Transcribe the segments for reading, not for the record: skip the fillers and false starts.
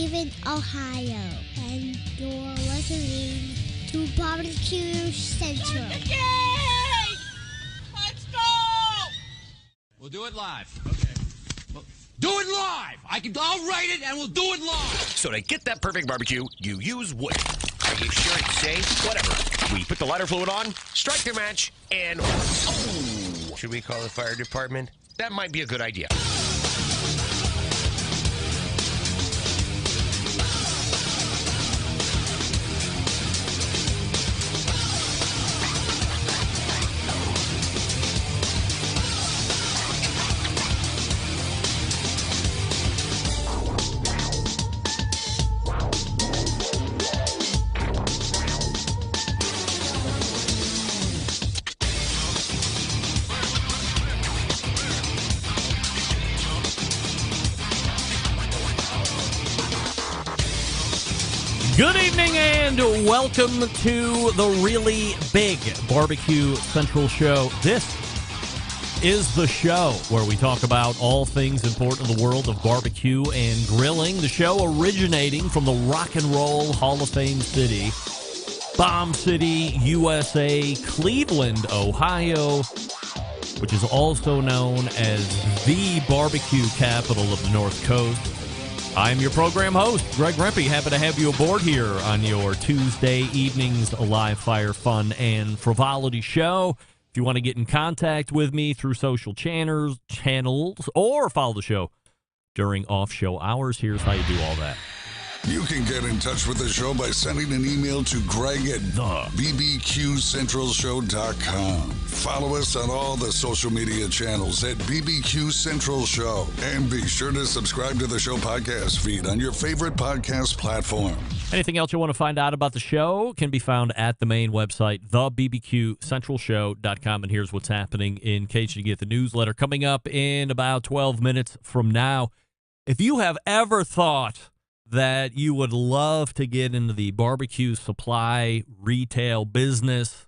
Cleveland, Ohio, and you're listening to BBQ Central. Yay! Let's go! We'll do it live. Okay. Do it live! I'll write it and we'll do it live! So to get that perfect barbecue, you use wood. Are you sure it's safe? Whatever. We put the lighter fluid on, strike the match, and... Oh! Should we call the fire department? That might be a good idea. Good evening and welcome to the really big Barbecue Central show. This is the show where we talk about all things important in the world of barbecue and grilling. The show originating from the Rock and Roll Hall of Fame city, Bomb City, USA, Cleveland, Ohio, which is also known as the barbecue capital of the North Coast. I'm your program host, Greg Rempe. Happy to have you aboard here on your Tuesday evening's live fire fun and frivolity show. If you want to get in contact with me through social channels, or follow the show during off-show hours, here's how you do all that. You can get in touch with the show by sending an email to Greg at BBQCentralShow.com. Follow us on all the social media channels at BBQ Central Show. And be sure to subscribe to the show podcast feed on your favorite podcast platform. Anything else you want to find out about the show can be found at the main website, thebbqcentralshow.com. And here's what's happening in case you get the newsletter coming up in about 12 minutes from now. If you have ever thought that you would love to get into the barbecue supply retail business,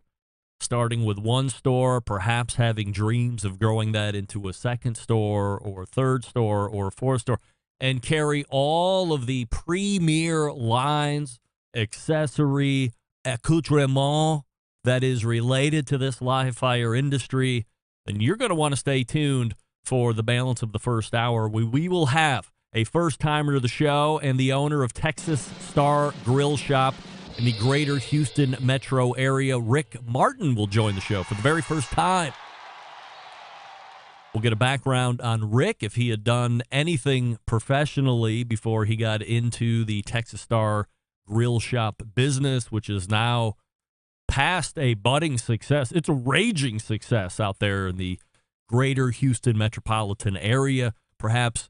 starting with one store, perhaps having dreams of growing that into a second store or a third store or a fourth store, and carry all of the premier lines, accessory, accoutrement that is related to this live fire industry, then you're going to want to stay tuned for the balance of the first hour. We will have a first-timer to the show and the owner of Texas Star Grill Shop in the greater Houston metro area. Rick Martin will join the show for the very first time. We'll get a background on Rick, if he had done anything professionally before he got into the Texas Star Grill Shop business, which is now past a budding success. It's a raging success out there in the greater Houston metropolitan area, perhaps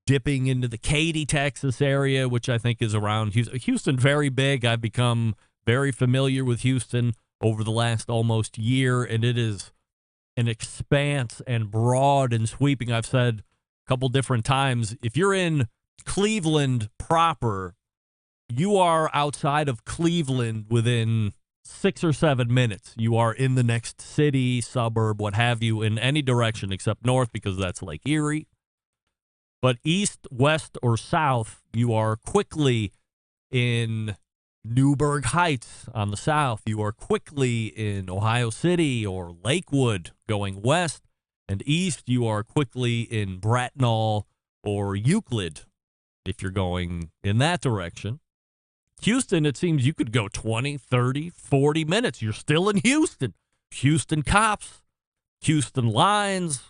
dipping into the Katy, Texas area, which I think is around Houston. Houston, very big. I've become very familiar with Houston over the last almost year, and it is an expanse and broad and sweeping. I've said a couple different times, if you're in Cleveland proper, you are outside of Cleveland within 6 or 7 minutes. You are in the next city, suburb, what have you, in any direction except north, because that's Lake Erie. But east, west, or south, you are quickly in Newburgh Heights on the south. You are quickly in Ohio City or Lakewood going west. And east, you are quickly in Bracknell or Euclid if you're going in that direction. Houston, it seems you could go 20, 30, 40 minutes. You're still in Houston. Houston cops, Houston lines.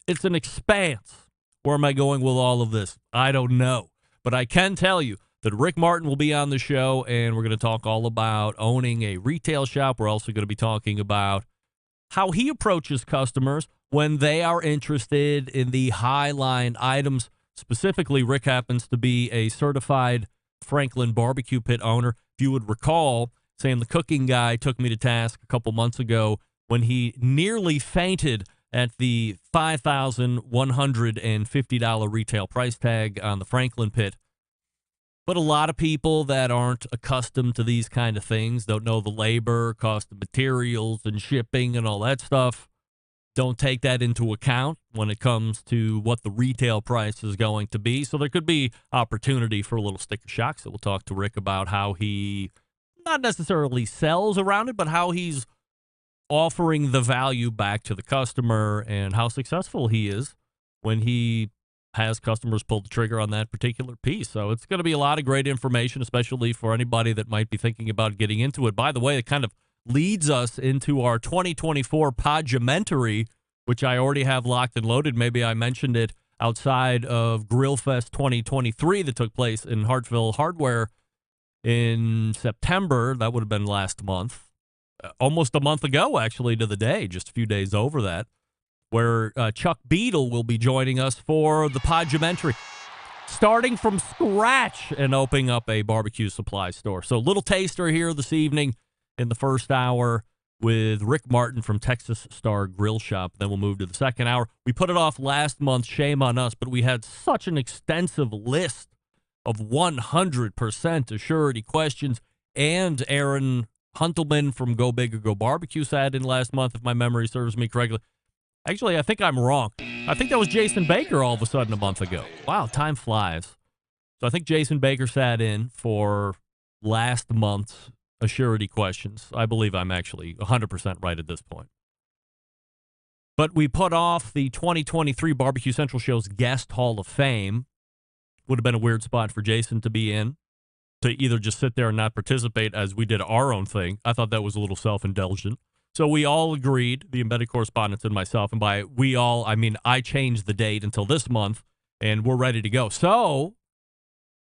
It's an expanse. Where am I going with all of this? I don't know. But I can tell you that Rick Martin will be on the show, and we're going to talk all about owning a retail shop. We're also going to be talking about how he approaches customers when they are interested in the high-line items. Specifically, Rick happens to be a certified Franklin BBQ pit owner. If you would recall, Sam the Cooking Guy took me to task a couple months ago when he nearly fainted at the $5,150 retail price tag on the Franklin pit. But a lot of people that aren't accustomed to these kind of things, don't know the labor, cost of materials and shipping and all that stuff, don't take that into account when it comes to what the retail price is going to be. So there could be opportunity for a little sticker shock. So we'll talk to Rick about how he not necessarily sells around it, but how he's offering the value back to the customer and how successful he is when he has customers pull the trigger on that particular piece. So it's going to be a lot of great information, especially for anybody that might be thinking about getting into it. By the way, it kind of leads us into our 2024 Podgementary, which I already have locked and loaded. Maybe I mentioned it outside of Grill Fest 2023 that took place in Hartsville Hardware in September. That would have been last month. Almost a month ago, actually, to the day, just a few days over that, where Chuck Beadle will be joining us for the Podgementary, starting from scratch and opening up a barbecue supply store. So a little taster here this evening in the first hour with Rick Martin from Texas Star Grill Shop. Then we'll move to the second hour. We put it off last month, shame on us, but we had such an extensive list of 100% Assurity questions, and Aaron Huntelman from Go Big or Go Barbecue sat in last month, if my memory serves me correctly. Actually, I think I'm wrong. I think that was Jason Baker all of a sudden a month ago. Wow, time flies. So I think Jason Baker sat in for last month's Assurity questions. I believe I'm actually 100% right at this point. But we put off the 2023 Barbecue Central Show's Guest Hall of Fame. Would have been a weird spot for Jason to be in, to either just sit there and not participate as we did our own thing. I thought that was a little self-indulgent. So we all agreed, the embedded correspondents and myself, and by we all, I mean I changed the date until this month, and we're ready to go. So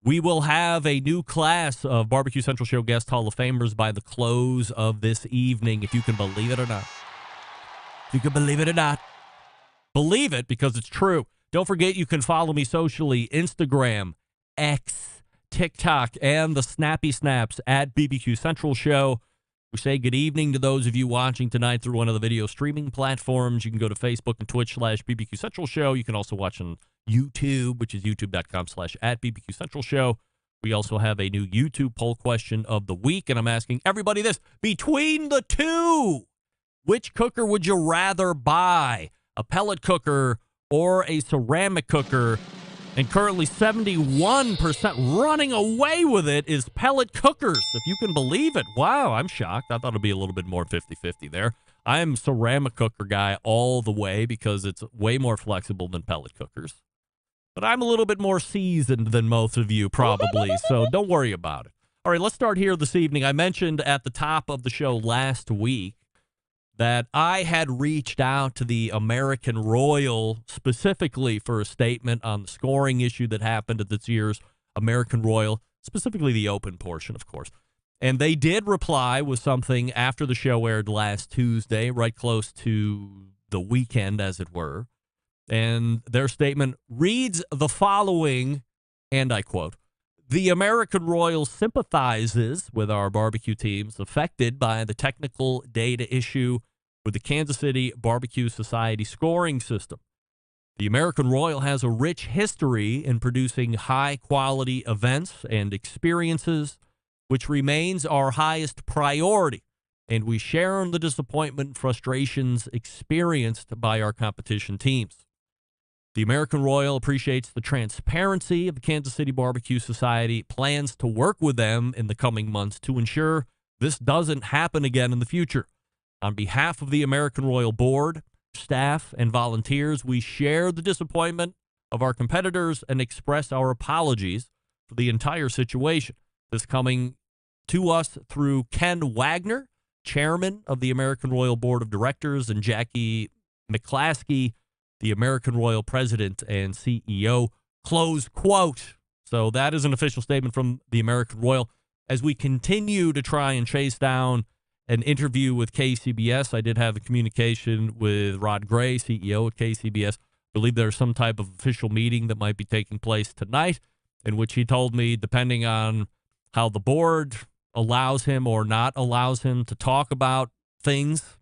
we will have a new class of Barbecue Central Show Guest Hall of Famers by the close of this evening, if you can believe it or not. If you can believe it or not. Believe it, because it's true. Don't forget you can follow me socially, Instagram, X, TikTok, and the Snappy Snaps at BBQ Central Show. We say good evening to those of you watching tonight through one of the video streaming platforms. You can go to Facebook and Twitch/BBQ Central Show. You can also watch on YouTube, which is youtube.com/@BBQ Central Show. We also have a new YouTube poll question of the week, and I'm asking everybody this. Between the two, which cooker would you rather buy? A pellet cooker or a ceramic cooker? And currently 71% running away with it is pellet cookers, if you can believe it. Wow, I'm shocked. I thought it'd be a little bit more 50-50 there. I'm ceramic cooker guy all the way because it's way more flexible than pellet cookers. But I'm a little bit more seasoned than most of you probably, so don't worry about it. All right, let's start here this evening. I mentioned at the top of the show last week that I had reached out to the American Royal specifically for a statement on the scoring issue that happened at this year's American Royal, specifically the open portion, of course. And they did reply with something after the show aired last Tuesday, right close to the weekend, as it were. And their statement reads the following, and I quote, "The American Royal sympathizes with our barbecue teams affected by the technical data issue with the Kansas City Barbecue Society scoring system. The American Royal has a rich history in producing high-quality events and experiences, which remains our highest priority, and we share in the disappointment and frustrations experienced by our competition teams. The American Royal appreciates the transparency of the Kansas City Barbecue Society, plans to work with them in the coming months to ensure this doesn't happen again in the future. On behalf of the American Royal Board, staff, and volunteers, we share the disappointment of our competitors and express our apologies for the entire situation. This coming to us through Ken Wagner, chairman of the American Royal Board of Directors, and Jackie McClaskey, the American Royal president and CEO," close quote. So that is an official statement from the American Royal. As we continue to try and chase down an interview with KCBS, I did have a communication with Rod Gray, CEO at KCBS. I believe there's some type of official meeting that might be taking place tonight, in which he told me, depending on how the board allows him or not allows him to talk about things,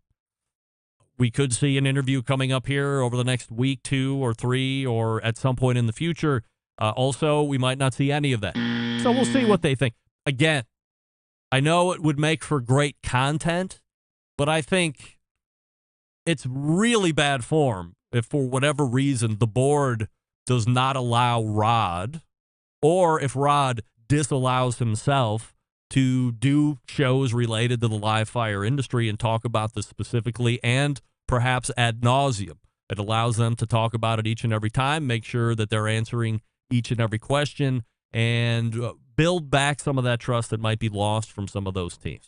we could see an interview coming up here over the next week, 2 or 3, or at some point in the future. Also, we might not see any of that. So we'll see what they think. Again, I know it would make for great content, but I think it's really bad form if for whatever reason the board does not allow Rod, or if Rod disallows himself to do shows related to the live fire industry and talk about this specifically and perhaps ad nauseum. It allows them to talk about it each and every time, make sure that they're answering each and every question, and build back some of that trust that might be lost from some of those teams.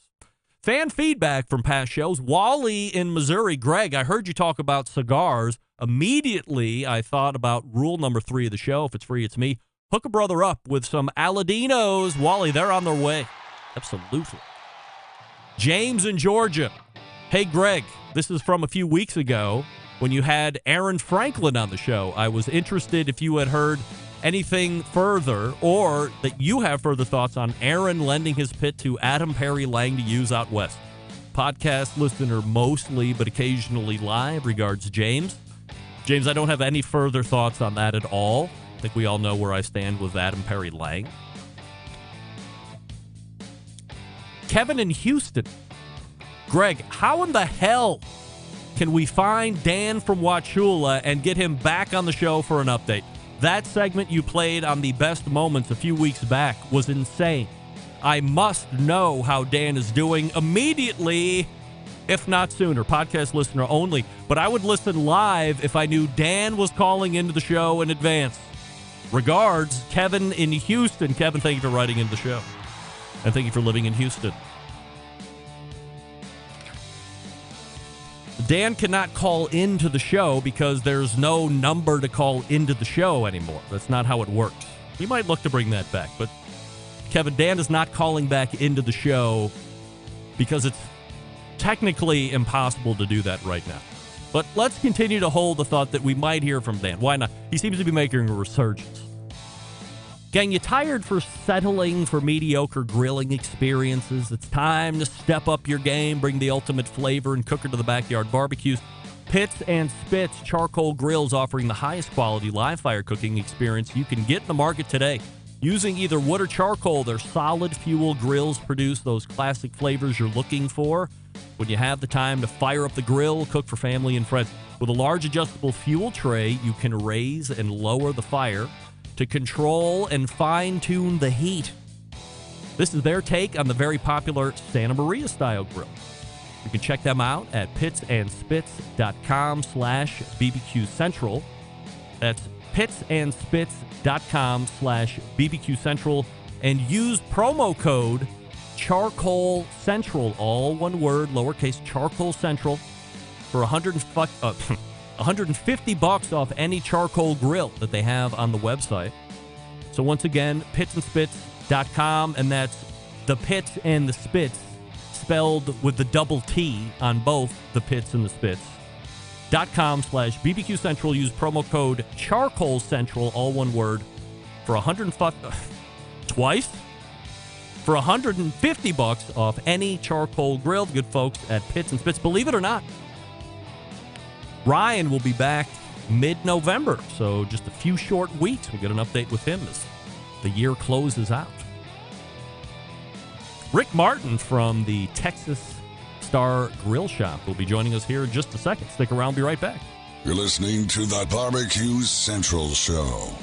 Fan feedback from past shows. Wally in Missouri. Greg, I heard you talk about cigars. Immediately, I thought about rule number 3 of the show. If it's free, it's me. Hook a brother up with some Aladinos. Wally, they're on their way. Absolutely. James in Georgia. Hey, Greg, this is from a few weeks ago when you had Aaron Franklin on the show. I was interested if you had heard anything further, or that you have further thoughts on Aaron lending his pit to Adam Perry Lang to use out west. Podcast listener mostly, but occasionally live. Regards, James. James, I don't have any further thoughts on that at all. I think we all know where I stand with Adam Perry Lang. Kevin in Houston. Greg, how in the hell can we find Dan from Wauchula and get him back on the show for an update? That segment you played on the best moments a few weeks back was insane. I must know how Dan is doing immediately, if not sooner. Podcast listener only. But I would listen live if I knew Dan was calling into the show in advance. Regards, Kevin in Houston. Kevin, thank you for writing into the show. And thank you for living in Houston. Dan cannot call into the show because there's no number to call into the show anymore. That's not how it works. He might look to bring that back, but Kevin, Dan is not calling back into the show because it's technically impossible to do that right now. But let's continue to hold the thought that we might hear from Dan. Why not? He seems to be making a resurgence. Gang, you tired for settling for mediocre grilling experiences? It's time to step up your game, bring the ultimate flavor and cooker to the backyard barbecues. Pits and Spits Charcoal Grills offering the highest quality live fire cooking experience you can get in the market today. Using either wood or charcoal, their solid fuel grills produce those classic flavors you're looking for when you have the time to fire up the grill, cook for family and friends. With a large adjustable fuel tray, you can raise and lower the fire to control and fine-tune the heat. This is their take on the very popular Santa Maria style grill. You can check them out at pitsandspits.com/BBQ Central. That's pitsandspits.com/BBQ Central, and use promo code Charcoal Central, all one word, lowercase Charcoal Central, for $150 off any charcoal grill that they have on the website. So once again, pitsandspits.com, and that's the Pits and the Spits spelled with the double T on both the Pits and the Spits.com/BBQ Central. Use promo code Charcoal Central, all one word, for twice? For $150 off any charcoal grill. The good folks at Pits and Spits. Believe it or not, Ryan will be back mid-November, so just a few short weeks. We'll get an update with him as the year closes out. Rick Martin from the Texas Star Grill Shop will be joining us here in just a second. Stick around, be right back. You're listening to the BBQ Central Show.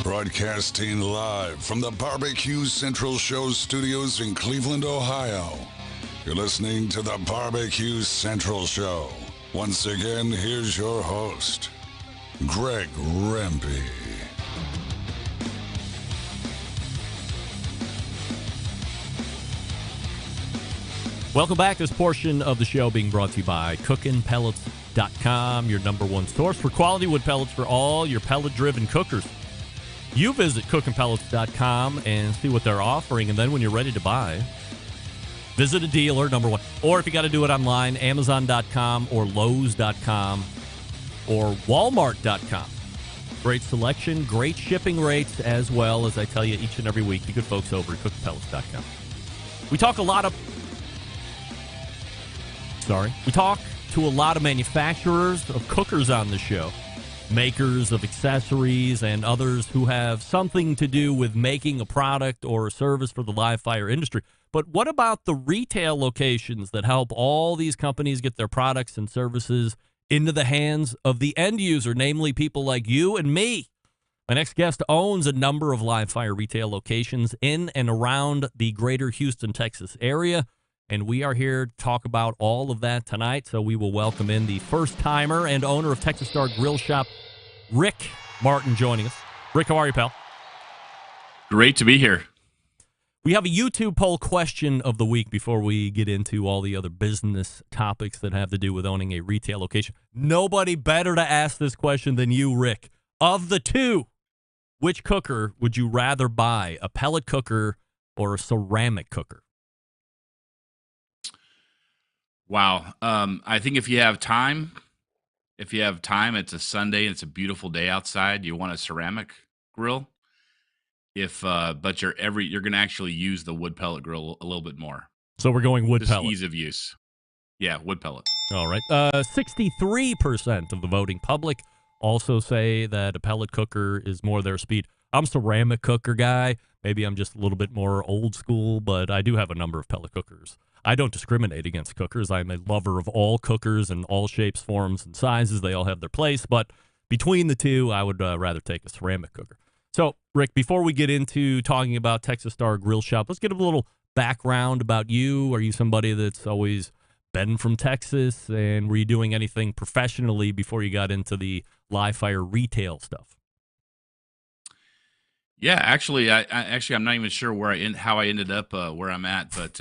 Broadcasting live from the BBQ Central Show studios in Cleveland, Ohio. You're listening to the BBQ Central Show. Once again, here's your host, Greg Rempe. Welcome back. This portion of the show being brought to you by cookinpellets.com, your number one source for quality wood pellets for all your pellet-driven cookers. You visit cookinpellets.com and see what they're offering, and then when you're ready to buy, visit a dealer, number one. Or if you got to do it online, Amazon.com or Lowe's.com or Walmart.com. Great selection, great shipping rates, as well as I tell you each and every week, the good folks over at cookinpellets.com. We talk to a lot of manufacturers of cookers on the show. makers of accessories and others who have something to do with making a product or a service for the live fire industry. But what about the retail locations that help all these companies get their products and services into the hands of the end user, namely people like you and me? My next guest owns a number of live fire retail locations in and around the greater Houston, Texas area, and we are here to talk about all of that tonight. So we will welcome in the first-timer and owner of Texas Star Grill Shop, Rick Martin, joining us. Rick, how are you, pal? Great to be here. We have a YouTube poll question of the week before we get into all the other business topics that have to do with owning a retail location. Nobody better to ask this question than you, Rick. Of the two, which cooker would you rather buy, a pellet cooker or a ceramic cooker? Wow. I think if you have time, it's a Sunday and it's a beautiful day outside, you want a ceramic grill. But you're going to actually use the wood pellet grill a little bit more. So we're going wood Just pellet. ease of use. Yeah, wood pellet. All right. 63% of the voting public also say that a pellet cooker is more their speed. I'm a ceramic cooker guy. Maybe I'm just a little bit more old school, but I do have a number of pellet cookers. I don't discriminate against cookers. I'm a lover of all cookers in all shapes, forms, and sizes. They all have their place. But between the two, I would rather take a ceramic cooker. So, Rick, before we get into talking about Texas Star Grill Shop, let's get a little background about you. Are you somebody that's always been from Texas, and were you doing anything professionally before you got into the live fire retail stuff? Yeah, actually, I'm not even sure how I ended up where I'm at, but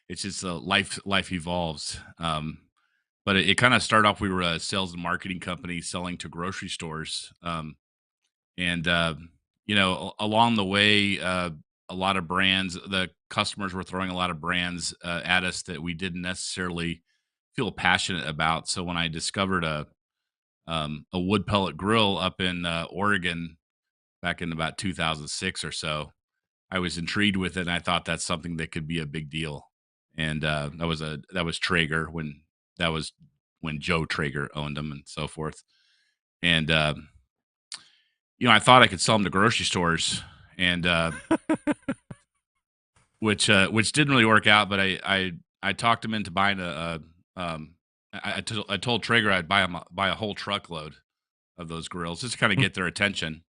it's just life evolves. But it kind of started off. We were a sales and marketing company selling to grocery stores, and along the way, a lot of brands, the customers were throwing a lot of brands at us that we didn't necessarily feel passionate about. So when I discovered a wood pellet grill up in Oregon back in about 2006 or so, I was intrigued with it, and I thought that's something that could be a big deal. And that was Traeger when Joe Traeger owned them and so forth. And I thought I could sell them to grocery stores, and which didn't really work out. But I talked him into buying I told Traeger I'd buy a whole truckload of those grills just to kind of get their attention.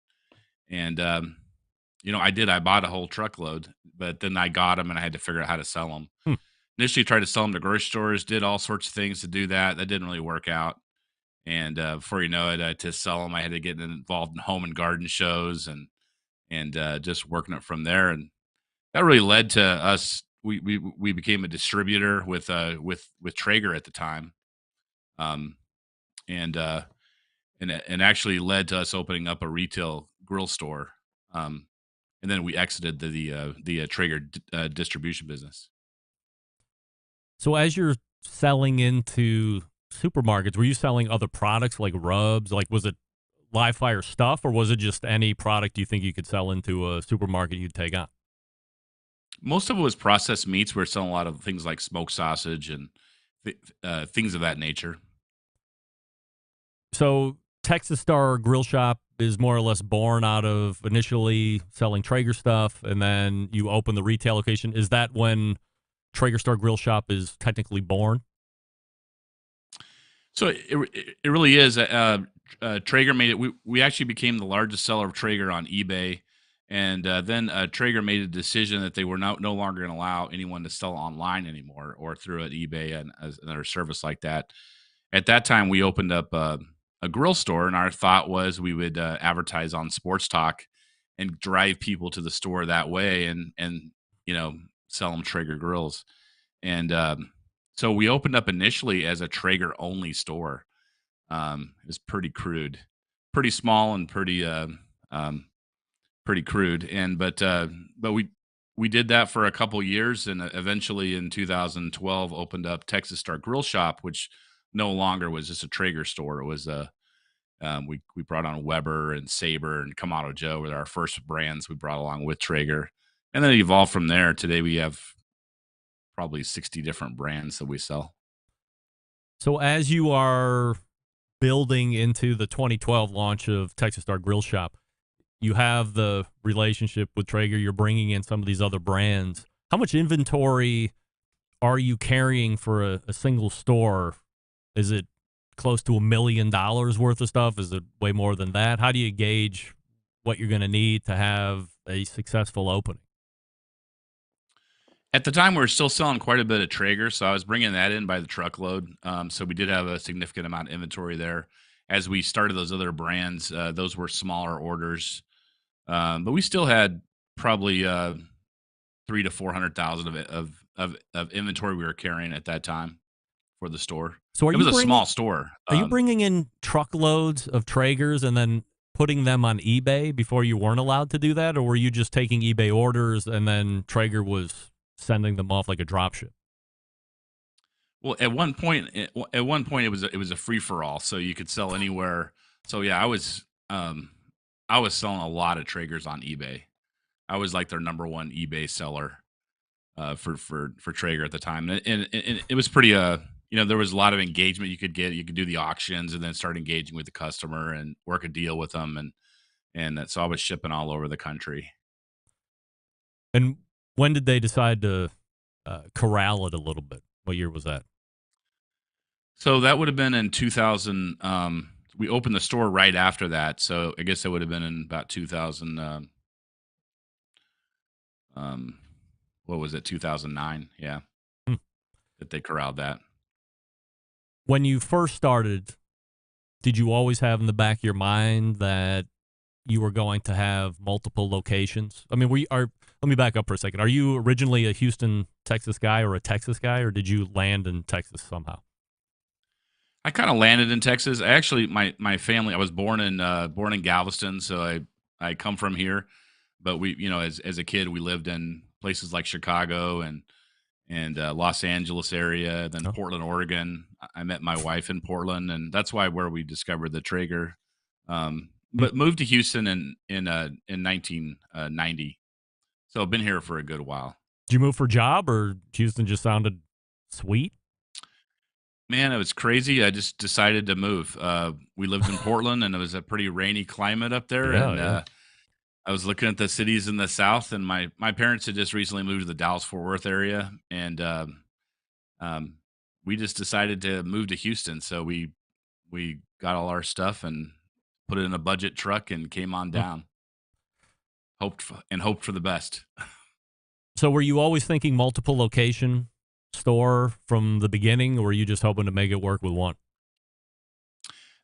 And I did. I bought a whole truckload, but then I got them, and I had to figure out how to sell them. Initially, tried to sell them to grocery stores. Did all sorts of things to do that. That didn't really work out. And before you know it, to sell them, I had to get involved in home and garden shows and just working it from there. And that really led to us. We became a distributor with Traeger at the time, and actually led to us opening up a retail grill store. And then we exited the Traeger distribution business. So as you're selling into supermarkets, were you selling other products like rubs? Like, was it live fire stuff, or was it just any product you think you could sell into a supermarket you'd take on? Most of it was processed meats. We were selling a lot of things like smoked sausage and things of that nature. So Texas Star Grill Shop is more or less born out of initially selling Traeger stuff, and then you open the retail location. Is that when Traeger Star Grill Shop is technically born? So it really is. Traeger made it. We actually became the largest seller of Traeger on eBay, and then Traeger made a decision that they were no longer going to allow anyone to sell online anymore or through at eBay and another service like that. At that time, we opened up a grill store, and our thought was we would advertise on Sports Talk and drive people to the store that way, and sell them Traeger grills. And so we opened up initially as a Traeger only store. It was pretty crude, pretty small, and pretty crude. And but we did that for a couple years, and eventually in 2012 opened up Texas Star Grill Shop, which no longer was just a Traeger store. It was we brought on Weber and Saber and Kamado Joe were our first brands we brought along with Traeger, and then it evolved from there. Today we have probably 60 different brands that we sell. So as you are building into the 2012 launch of Texas Star Grill Shop, you have the relationship with Traeger. You're bringing in some of these other brands. How much inventory are you carrying for a single store? Is it close to $1 million worth of stuff? Is it way more than that? How do you gauge what you're going to need to have a successful opening? At the time, we were still selling quite a bit of Traeger, so I was bringing that in by the truckload. So we did have a significant amount of inventory there. As we started those other brands, those were smaller orders, but we still had probably 300,000 to 400,000 of inventory we were carrying at that time for the store. So it was a small store. Are you bringing in truckloads of Traegers and then putting them on eBay before you weren't allowed to do that, or were you just taking eBay orders and then Traeger was sending them off like a drop ship? Well, at one point it was a free for all, so you could sell anywhere. So yeah, I was selling a lot of Traegers on eBay. I was like their number one eBay seller for Traeger at the time, and it was pretty there was a lot of engagement you could get. You could do the auctions and then start engaging with the customer and work a deal with them, and so I was shipping all over the country. And when did they decide to corral it a little bit? What year was that? So that would have been in 2000. We opened the store right after that, so I guess that would have been in about 2000. What was it? 2009. Yeah, that they corralled that. When you first started, did you always have in the back of your mind that you were going to have multiple locations? I mean, let me back up for a second. Are you originally a Houston, Texas guy or a Texas guy, or did you land in Texas somehow? I kind of landed in Texas. I actually, my family, I was born in Galveston, so I come from here. But we, as a kid, we lived in places like Chicago and Los Angeles area, then Portland, Oregon. I met my wife in Portland, and that's where we discovered the Traeger. But moved to Houston in 1990. So I've been here for a good while. Did you move for a job, or Houston just sounded sweet? Man, it was crazy. I just decided to move. We lived in Portland, and it was a pretty rainy climate up there. Yeah. I was looking at the cities in the South, and my parents had just recently moved to the Dallas-Fort Worth area, and we just decided to move to Houston. So we got all our stuff and put it in a budget truck and came on down. Hoped for the best. So were you always thinking multiple location store from the beginning, or were you just hoping to make it work with one?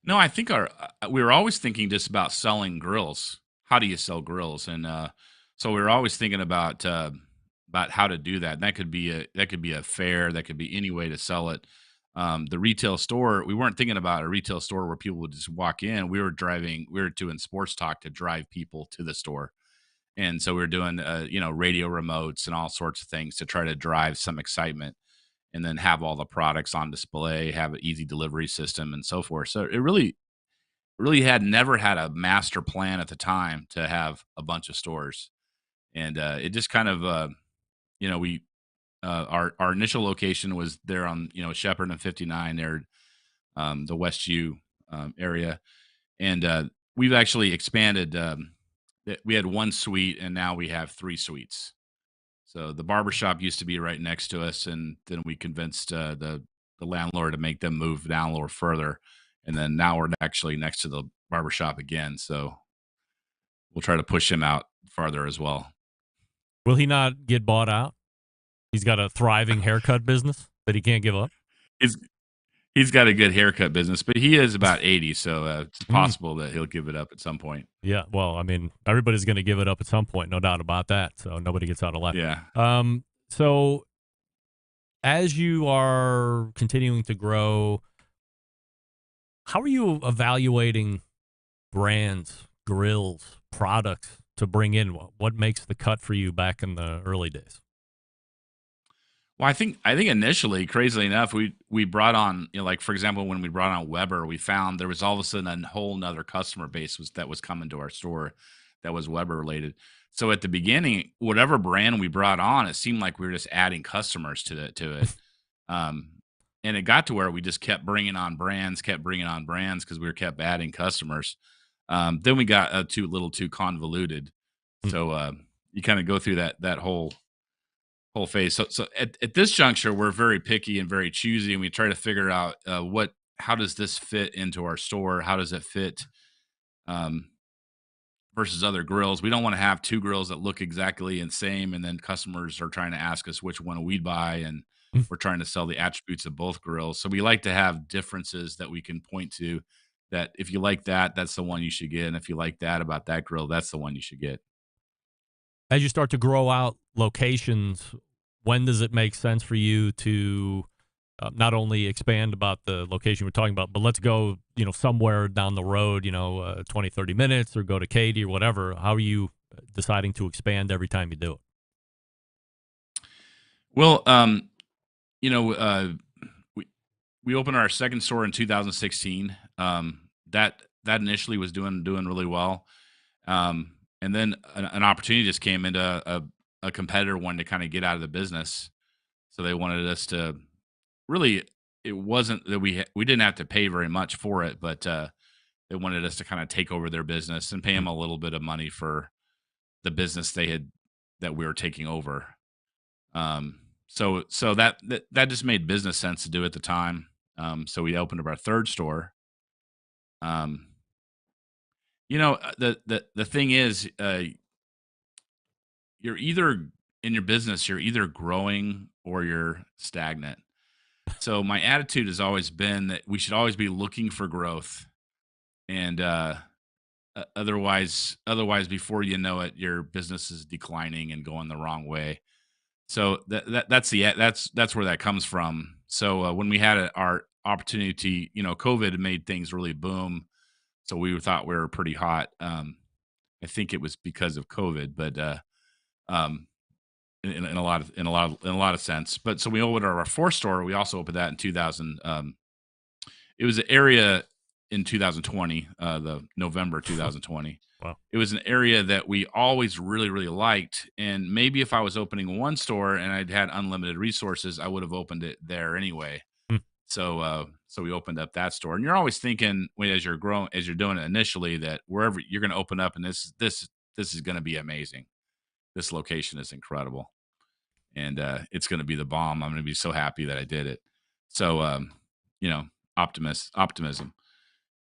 No, I think we were always thinking just about selling grills. How do you sell grills? And so we were always thinking about how to do that. And that could be a fair, that could be any way to sell it. The retail store, we weren't thinking about a retail store where people would just walk in. We were doing sports talk to drive people to the store. And so we were doing, radio remotes and all sorts of things to try to drive some excitement, and then have all the products on display, have an easy delivery system and so forth. So it really had never had a master plan at the time to have a bunch of stores. And it just kind of, our initial location was there on, Shepherd and 59 there, the West U area. And we've actually expanded. We had one suite, and now we have 3 suites. So the barbershop used to be right next to us, and then we convinced the landlord to make them move down a little further. And then now we're actually next to the barbershop again. So we'll try to push him out farther as well. Will he not get bought out? He's got a thriving haircut business that he can't give up. He's got a good haircut business, but he is about 80, so it's possible that he'll give it up at some point. Yeah, well, I mean, everybody's going to give it up at some point, no doubt about that. So nobody gets out alive. Yeah. So as you are continuing to grow, how are you evaluating brands, grills, products to bring in? What makes the cut for you back in the early days? Well, I think initially, crazily enough, we brought on, like, for example, when we brought on Weber, we found there was all of a sudden a whole nother customer base that was coming to our store that was Weber related. So at the beginning, whatever brand we brought on, it seemed like we were just adding customers to it. and it got to where we just kept bringing on brands because we were kept adding customers. Then we got too little too convoluted. So you kind of go through that whole phase. So at this juncture, we're very picky and very choosy, and we try to figure out how does this fit into our store? How does it fit versus other grills? We don't want to have two grills that look exactly the same, and then customers are trying to ask us which one we'd buy, and we're trying to sell the attributes of both grills. So we like to have differences that we can point to, that if you like that, that's the one you should get. And if you like that about that grill, that's the one you should get. As you start to grow out locations, when does it make sense for you to not only expand about the location we're talking about, but let's go, somewhere down the road, 20, 30 minutes, or go to Katy or whatever? How are you deciding to expand every time you do it? Well, we opened our second store in 2016. That initially was doing really well. And then an opportunity just came into a competitor wanted to kind of get out of the business. So they wanted us to really, it wasn't that we didn't have to pay very much for it, but they wanted us to kind of take over their business and pay them a little bit of money for the business that we were taking over. So that just made business sense to do at the time. So we opened up our third store. The thing is, you're either in your business, you're either growing or you're stagnant. So my attitude has always been that we should always be looking for growth, and otherwise, before you know it, your business is declining and going the wrong way. So that's where that comes from. So when we had our opportunity, COVID made things really boom. So we thought we were pretty hot. I think it was because of COVID, but in a lot of sense. But so we opened our fourth store. We also opened that in 2000. It was an area in 2020, the November 2020. Wow. It was an area that we always really, really liked. And maybe if I was opening one store and I'd had unlimited resources, I would have opened it there anyway. So we opened up that store. And you're always thinking, as you're growing, as you're doing it initially, that wherever you're going to open up, and this is going to be amazing. This location is incredible, and it's going to be the bomb. I'm going to be so happy that I did it. So optimism.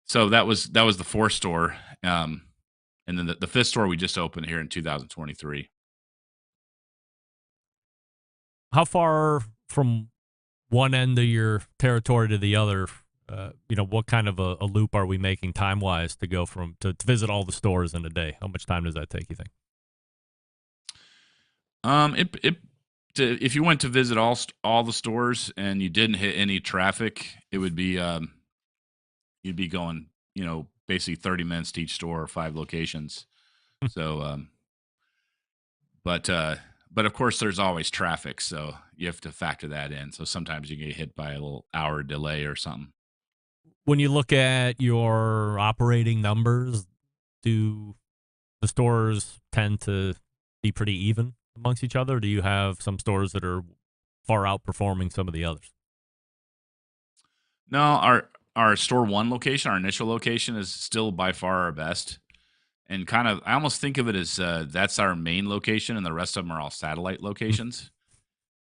So that was the fourth store, and then the fifth store we just opened here in 2023. How far from one end of your territory to the other, what kind of a loop are we making time-wise to go to visit all the stores in a day? How much time does that take, you think? If you went to visit all the stores and you didn't hit any traffic, it would be you'd be going, basically 30 minutes to each store, 5 locations. So, but of course there's always traffic, so you have to factor that in. So sometimes you get hit by a little hour delay or something. When you look at your operating numbers, do the stores tend to be pretty even amongst each other? Or do you have some stores that are far outperforming some of the others? No, our store one location, our initial location, is still by far our best. And kind of, I almost think of it as that's our main location, and the rest of them are all satellite locations,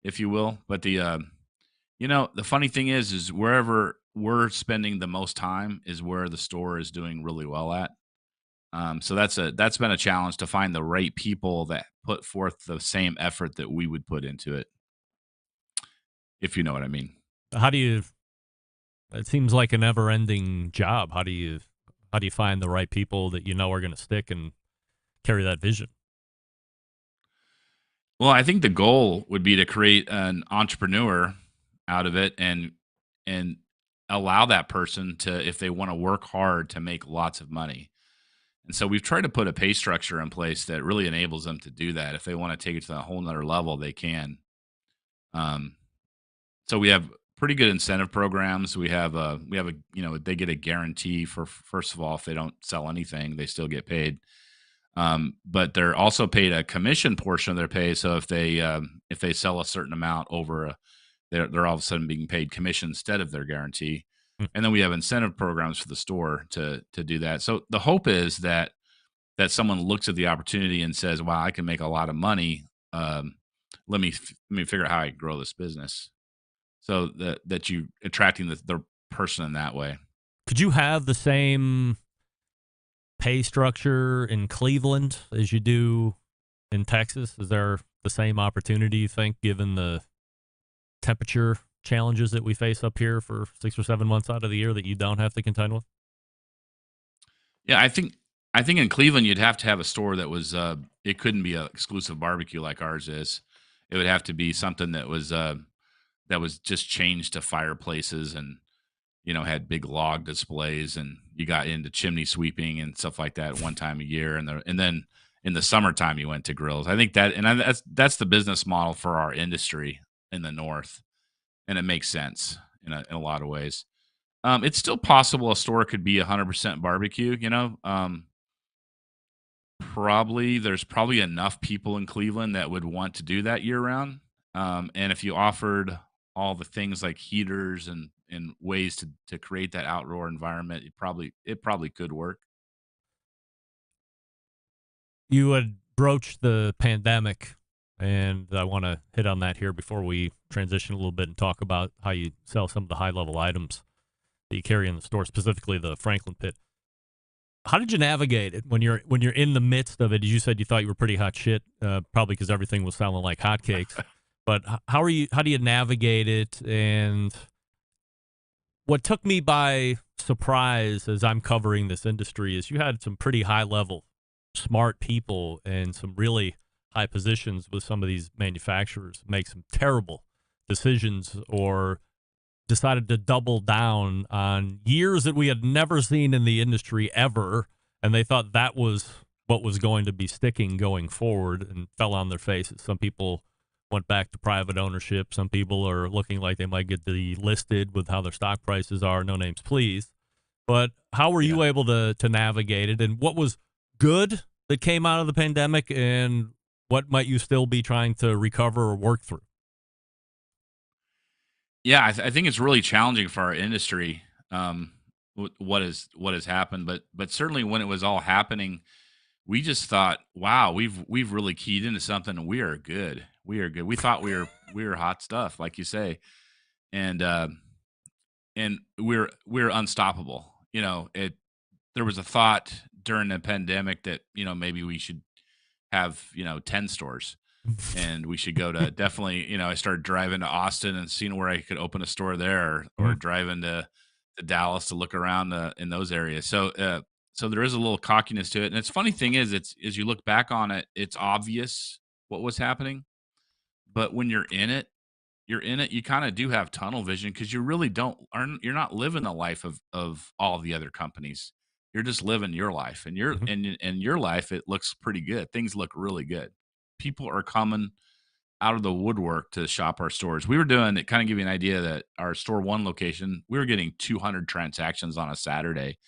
if you will. But the funny thing is wherever we're spending the most time is where the store is doing really well at. So that's been a challenge, to find the right people that put forth the same effort that we would put into it, if you know what I mean. It seems like a never-ending job. How do you find the right people that are going to stick and carry that vision? Well, I think the goal would be to create an entrepreneur out of it, and allow that person to, if they want to work hard, to make lots of money. And so we've tried to put a pay structure in place that really enables them to do that. If they want to take it to a whole nother level, they can. So we have pretty good incentive programs. We have they get a guarantee for, first of all, if they don't sell anything, they still get paid. But they're also paid a commission portion of their pay. So if they sell a certain amount over they're all of a sudden being paid commission instead of their guarantee. And then we have incentive programs for the store to do that. So the hope is that someone looks at the opportunity and says, "Wow, I can make a lot of money. Let me figure out how I can grow this business." So that you attracting the person in that way. Could you have the same pay structure in Cleveland as you do in Texas? Is there the same opportunity, you think, given the temperature challenges that we face up here for 6 or 7 months out of the year that you don't have to contend with? Yeah, I think in Cleveland you'd have to have a store that was it couldn't be an exclusive barbecue like ours is. It would have to be something that was just changed to fireplaces and had big log displays, and you got into chimney sweeping and stuff like that one time a year, and then in the summertime you went to grills. I think that's the business model for our industry in the North, and it makes sense in a lot of ways. It's still possible a store could be 100% barbecue. There's probably enough people in Cleveland that would want to do that year round. And if you offered all the things like heaters and ways to create that outdoor environment, it probably could work. You had broached the pandemic, and I want to hit on that here before we transition a little bit and talk about how you sell some of the high-level items that you carry in the store, specifically the Franklin pit. How did you navigate it when you're in the midst of it? As you said, you thought you were pretty hot shit, probably because everything was selling like hotcakes. But how do you navigate it? And what took me by surprise as I'm covering this industry is you had some pretty high-level, smart people and some really high positions with some of these manufacturers make some terrible decisions or decided to double down on years that we had never seen in the industry ever, and they thought that was what was going to be sticking going forward and fell on their faces. Some people went back to private ownership. Some people are looking like they might get delisted with how their stock prices are. No names, please. But how were you able to navigate it, and what was good that came out of the pandemic, and what might you still be trying to recover or work through? Yeah, I think it's really challenging for our industry. What has happened, but certainly when it was all happening, we just thought, wow, we've really keyed into something, and we are good. We are good. We thought we were hot stuff, like you say, and we're unstoppable. There was a thought during the pandemic that maybe we should have 10 stores. And we should go to definitely, I started driving to Austin and seeing where I could open a store there, or driving to Dallas to look around in those areas. So there is a little cockiness to it. And it's funny thing is, as you look back on it, it's obvious what was happening. But when you're in it, you kind of do have tunnel vision, because you really you're not living the life of all the other companies. You're just living your life, and in your life, it looks pretty good. Things look really good. People are coming out of the woodwork to shop our stores. We were doing it, kind of give you an idea, that our store one location, we were getting 200 transactions on a Saturday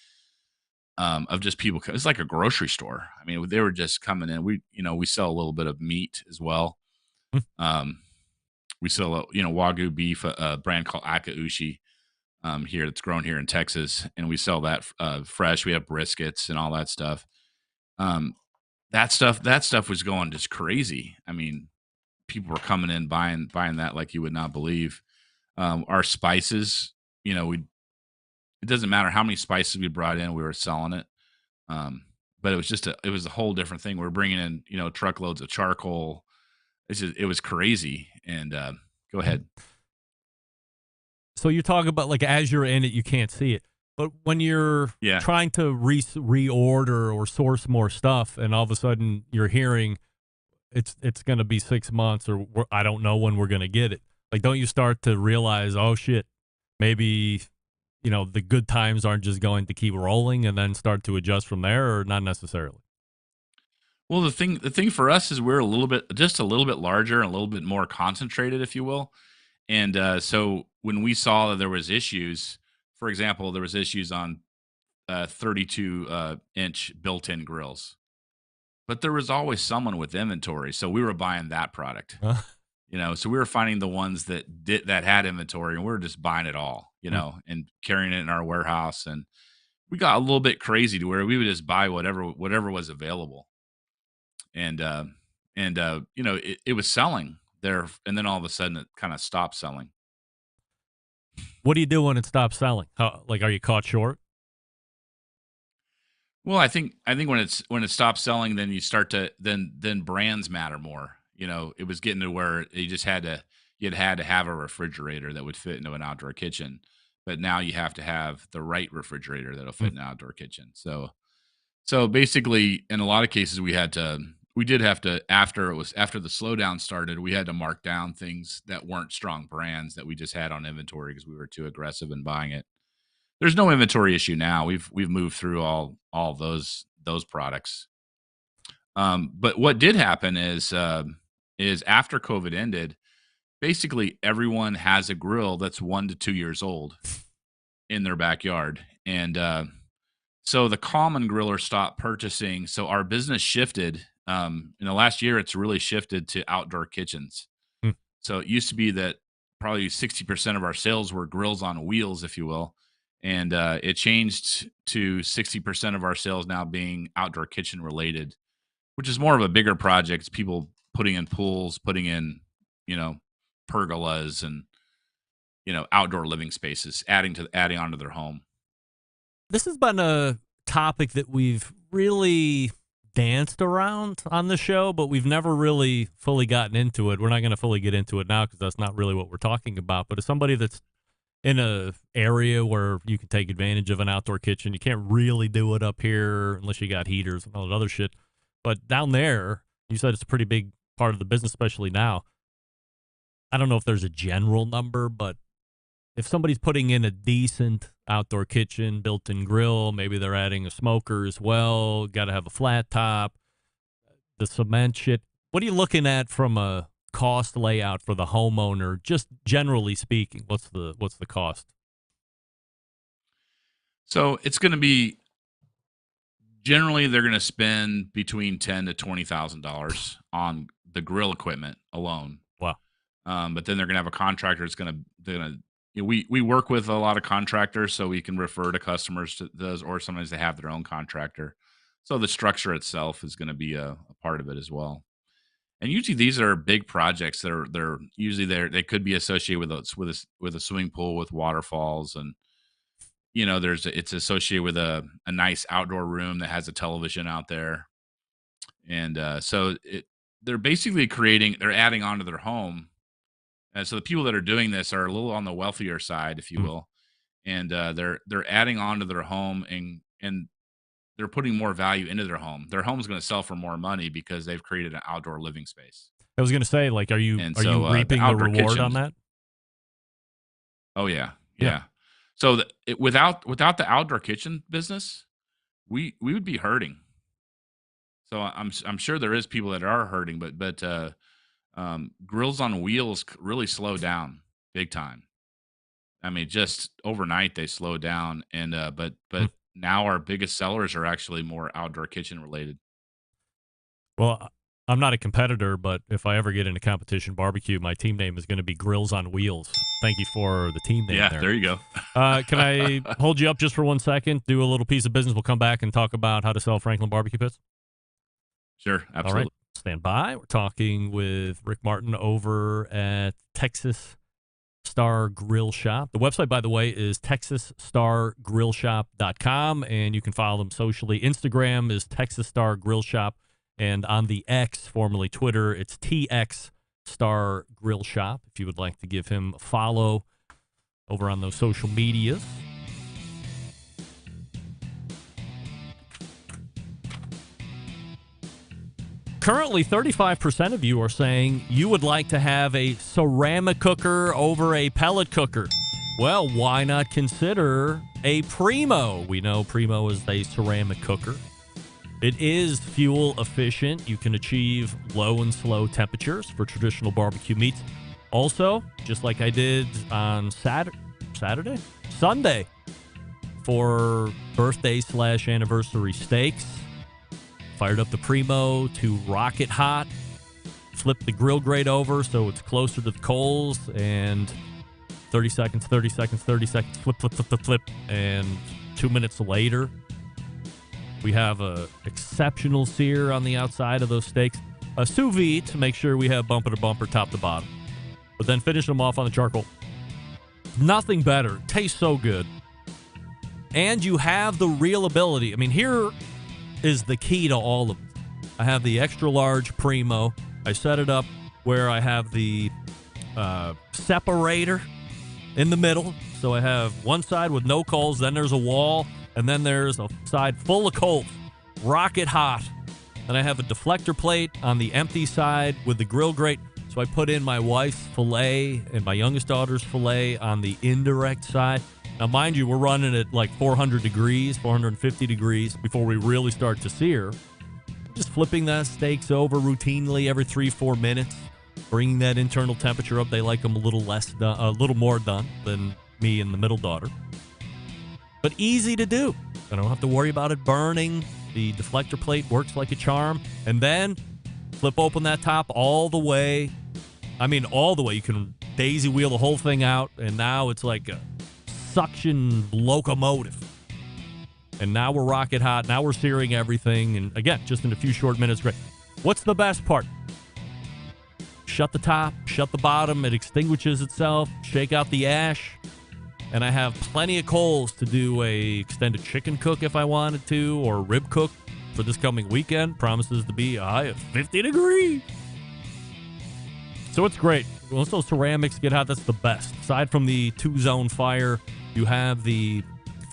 of just people. It's like a grocery store. I mean, they were just coming in. We sell a little bit of meat as well. We sell, Wagyu beef, a brand called Akaushi here that's grown here in Texas. And we sell that fresh. We have briskets and all that stuff. That stuff was going just crazy. I mean, people were coming in buying that like you would not believe. Our spices, it doesn't matter how many spices we brought in, we were selling it. But it was a whole different thing. We were bringing in, truckloads of charcoal. It was crazy. And go ahead. So you're talking about, like, as you're in it, you can't see it. But when you're trying to reorder or source more stuff, and all of a sudden you're hearing it's going to be 6 months, or I don't know when we're going to get it. Like, don't you start to realize, oh shit, maybe the good times aren't just going to keep rolling, and then start to adjust from there, or not necessarily? Well, the thing for us is we're just a little bit larger and a little bit more concentrated, if you will. And so when we saw that there was issues. For example, there was issues on 32-inch built-in grills, but there was always someone with inventory, so we were buying that product. So we were finding the ones that had inventory, and we were just buying it all, and carrying it in our warehouse. And we got a little bit crazy to where we would just buy whatever was available. And it was selling there, and then all of a sudden it kind of stopped selling. What do you do when it stops selling? Are you caught short? Well, I think when it stops selling, then you start to then brands matter more. It was getting to where you had to have a refrigerator that would fit into an outdoor kitchen, but now you have to have the right refrigerator that'll fit in an outdoor kitchen. So basically, in a lot of cases, we did have to after the slowdown started, we had to mark down things that weren't strong brands that we just had on inventory because we were too aggressive in buying it. There's no inventory issue now. We've moved through all those products. But what did happen is after COVID ended, basically everyone has a grill that's 1 to 2 years old in their backyard, and so the common griller stopped purchasing. So our business shifted. In the last year, it's really shifted to outdoor kitchens. So it used to be that probably 60% of our sales were grills on wheels, if you will. And it changed to 60% of our sales now being outdoor kitchen related, which is more of a bigger project. It's people putting in pools, putting in, pergolas and, outdoor living spaces, adding onto their home. This has been a topic that we've really danced around on the show, but we've never really fully gotten into it. We're not going to fully get into it now because that's not really what we're talking about. But as somebody that's in a area where you can take advantage of an outdoor kitchen, you can't really do it up here unless you got heaters and all that other shit. But down there, you said it's a pretty big part of the business, especially now. I don't know if there's a general number, but if somebody's putting in a decent outdoor kitchen, built-in grill, maybe they're adding a smoker as well, got to have a flat top, the cement shit. What are you looking at from a cost layout for the homeowner, just generally speaking? What's the cost? So it's going to be, generally they're going to spend between $10,000 to $20,000 on the grill equipment alone. Wow. But then they're going to have a contractor that's going to we work with a lot of contractors, so we can refer to customers to those, or sometimes they have their own contractor. So the structure itself is going to be a part of it as well. And usually these are big projects that they're usually they could be associated with a swimming pool with waterfalls, and it's associated with a nice outdoor room that has a television out there. And so they're basically they're adding onto their home. And so the people that are doing this are a little on the wealthier side, if you will, and they're adding on to their home, and they're putting more value into their home. Their home's going to sell for more money because they've created an outdoor living space. I was going to say, are you reaping the reward on that? Oh yeah. So without the outdoor kitchen business, we would be hurting. So I'm sure there is people that are hurting, but grills on wheels really slow down big time. I mean, just overnight they slow down, and but now our biggest sellers are actually more outdoor kitchen related. Well, I'm not a competitor, but if I ever get into competition barbecue, my team name is going to be Grills on Wheels. Thank you for the team name. Yeah, there you go. Can I hold you up just for 1 second? Do a little piece of business. We'll come back and talk about how to sell Franklin barbecue pits. Sure, absolutely. All right, stand by. We're talking with Rick Martin over at Texas Star Grill Shop. The website, by the way, is texasstargrillshop.com, and you can follow them socially. Instagram is Texas Star Grill Shop, and on the X, formerly Twitter, it's TX Star Grill Shop, if you would like to give him a follow over on those social medias. Currently, 35% of you are saying you would like to have a ceramic cooker over a pellet cooker. Well, why not consider a Primo? We know Primo is a ceramic cooker. It is fuel efficient. You can achieve low and slow temperatures for traditional barbecue meats. Also, just like I did on Sunday for birthday/anniversary steaks, fired up the Primo to rocket hot, flip the grill grate over so it's closer to the coals, and 30 seconds, 30 seconds, 30 seconds, flip, flip, flip, flip, flip, and 2 minutes later, we have a exceptional sear on the outside of those steaks. A sous vide to make sure we have bumper to bumper, top to bottom. But then finish them off on the charcoal. Nothing better. Tastes so good. And you have the real ability. I mean, here is the key to all of it. I have the extra large Primo. I set it up where I have the separator in the middle. So I have one side with no coals, then there's a wall, and then there's a side full of coals, rocket hot. Then I have a deflector plate on the empty side with the grill grate. So I put in my wife's filet and my youngest daughter's filet on the indirect side. Now, mind you, we're running at like 400 degrees, 450 degrees before we really start to sear. Just flipping the steaks over routinely every 3-4 minutes, bringing that internal temperature up. They like them a little more done than me and the middle daughter. But easy to do. I don't have to worry about it burning. The deflector plate works like a charm. And then flip open that top all the way. I mean, all the way. You can daisy wheel the whole thing out, and now it's like a suction locomotive. And now we're rocket hot. Now we're searing everything. And again, just in a few short minutes. Great. What's the best part? Shut the top, shut the bottom. It extinguishes itself. Shake out the ash. And I have plenty of coals to do a extended chicken cook if I wanted to, or rib cook for this coming weekend. Promises to be a high of 50 degrees. So it's great. Once those ceramics get hot, that's the best. Aside from the 2-zone fire, you have the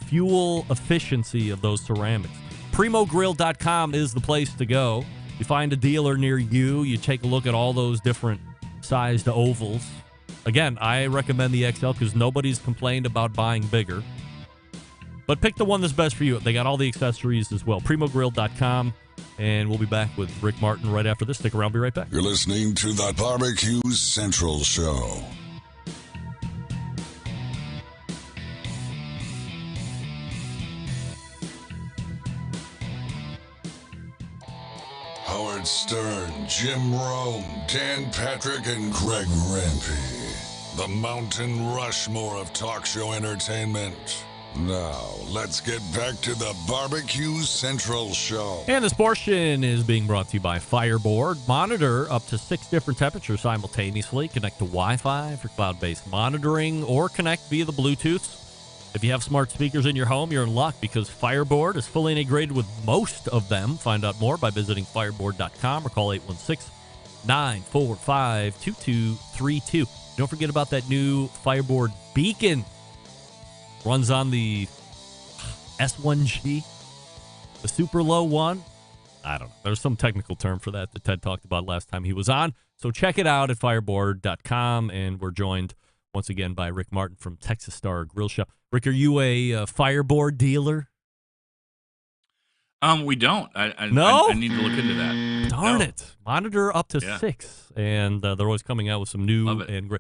fuel efficiency of those ceramics. PrimoGrill.com is the place to go. You find a dealer near you. You take a look at all those different sized ovals. Again, I recommend the XL because nobody's complained about buying bigger. But pick the one that's best for you. They got all the accessories as well. PrimoGrill.com. And we'll be back with Rick Martin right after this. Stick around. Be right back. You're listening to the Barbecue Central Show. Howard Stern, Jim Rome, Dan Patrick, and Greg Rempe. The Mountain Rushmore of talk show entertainment. Now, let's get back to the Barbecue Central Show. And this portion is being brought to you by Fireboard. Monitor up to 6 different temperatures simultaneously. Connect to Wi-Fi for cloud-based monitoring, or connect via the Bluetooth. If you have smart speakers in your home, you're in luck because Fireboard is fully integrated with most of them. Find out more by visiting fireboard.com or call 816-945-2232. Don't forget about that new Fireboard beacon. Runs on the S1G, the super low one. I don't know. There's some technical term for that Ted talked about last time he was on. So check it out at fireboard.com. And we're joined once again by Rick Martin from Texas Star Grill Shop. Rick, are you a Fireboard dealer? We don't. I need to look into that. Darn it. Monitor up to 6. And they're always coming out with some new and great.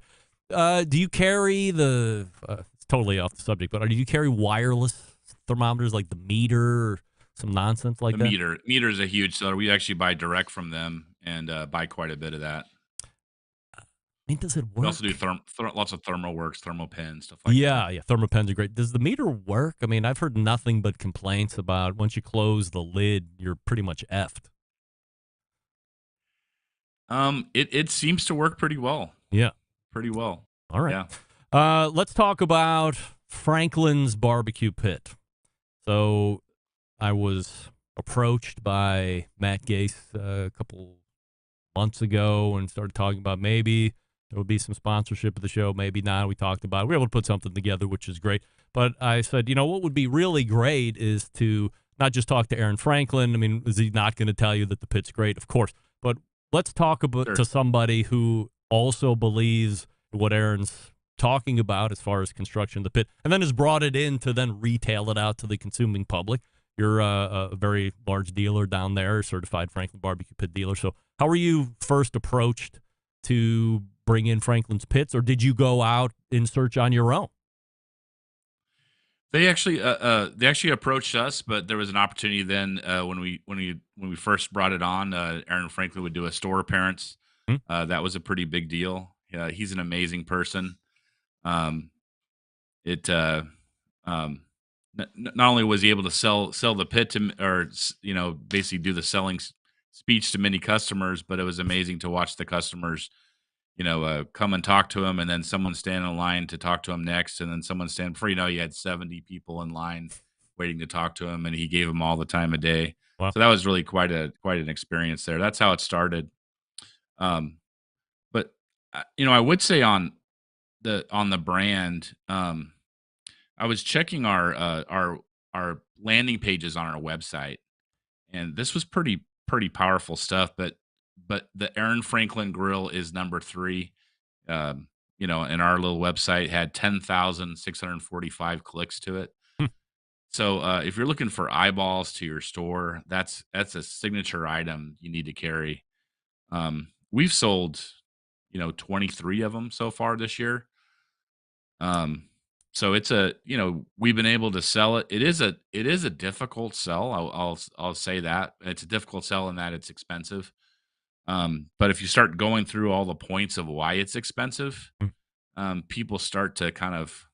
Do you carry the... it's totally off the subject, but do you carry wireless thermometers like the meter or some nonsense like that? Meter is a huge seller. We actually buy direct from them and buy quite a bit of that. I mean, does it work? We also do lots of ThermoWorks, ThermoPen, stuff like that. Yeah, ThermoPens are great. Does the meter work? I mean, I've heard nothing but complaints about once you close the lid, you're pretty much effed. It seems to work pretty well. Yeah. Pretty well. All right. Yeah. Let's talk about Franklin's barbecue pit. So I was approached by Matt Gase a couple months ago and started talking about maybe there would be some sponsorship of the show, maybe not. We talked about it. We were able to put something together, which is great. But I said, what would be really great is to not just talk to Aaron Franklin. I mean, is he not going to tell you that the pit's great? Of course. But let's talk about to somebody who also believes what Aaron's talking about as far as construction of the pit, and then has brought it in to then retail it out to the consuming public. You're a very large dealer down there, certified Franklin barbecue pit dealer. So how were you first approached to bring in Franklin's pits, or did you go out in search on your own? They actually approached us, but there was an opportunity then when we first brought it on. Aaron Franklin would do a store appearance That was a pretty big deal. He's an amazing person. Um, it not only was he able to sell the pit to, or basically do the selling speech to many customers, but it was amazing to watch the customers come and talk to him, and then someone stand in line to talk to him next, and then someone stand. Before you know, you had 70 people in line waiting to talk to him, and he gave them all the time of day. Wow. So that was really quite an experience there. That's how it started. But I would say on the brand, I was checking our landing pages on our website, and this was pretty powerful stuff. But the Aaron Franklin grill is number 3. And our little website had 10,645 clicks to it. So if you're looking for eyeballs to your store, that's a signature item you need to carry. We've sold 23 of them so far this year. So it's we've been able to sell it. It is a difficult sell. I'll say that it's a difficult sell in that it's expensive. But if you start going through all the points of why it's expensive, people start to kind of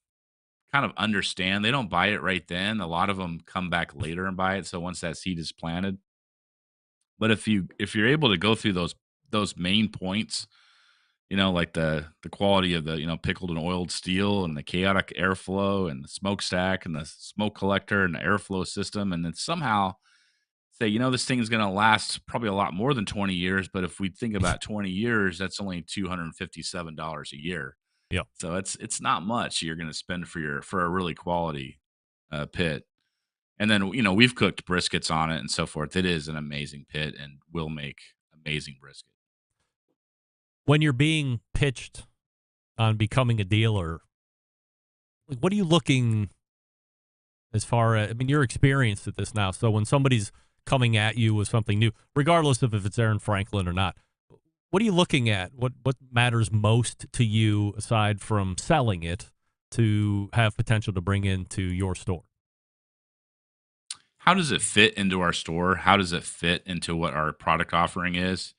understand. They don't buy it right then. A lot of them come back later and buy it. So once that seed is planted, but if you're able to go through those main points, like the quality of the pickled and oiled steel, and the chaotic airflow, and the smokestack, and the smoke collector, and the airflow system, and then somehow say, this thing is going to last probably a lot more than 20 years. But if we think about 20 years, that's only $257 a year. Yeah. So it's not much you're going to spend for a really quality pit. And then, we've cooked briskets on it and so forth. It is an amazing pit and will make amazing brisket. When you're being pitched on becoming a dealer, what are you looking as far as, you're experienced at this now. So when somebody's coming at you with something new, regardless of if it's Aaron Franklin or not, what are you looking at? What matters most to you aside from selling it to have potential to bring into your store? How does it fit into our store? How does it fit into what our product offering is?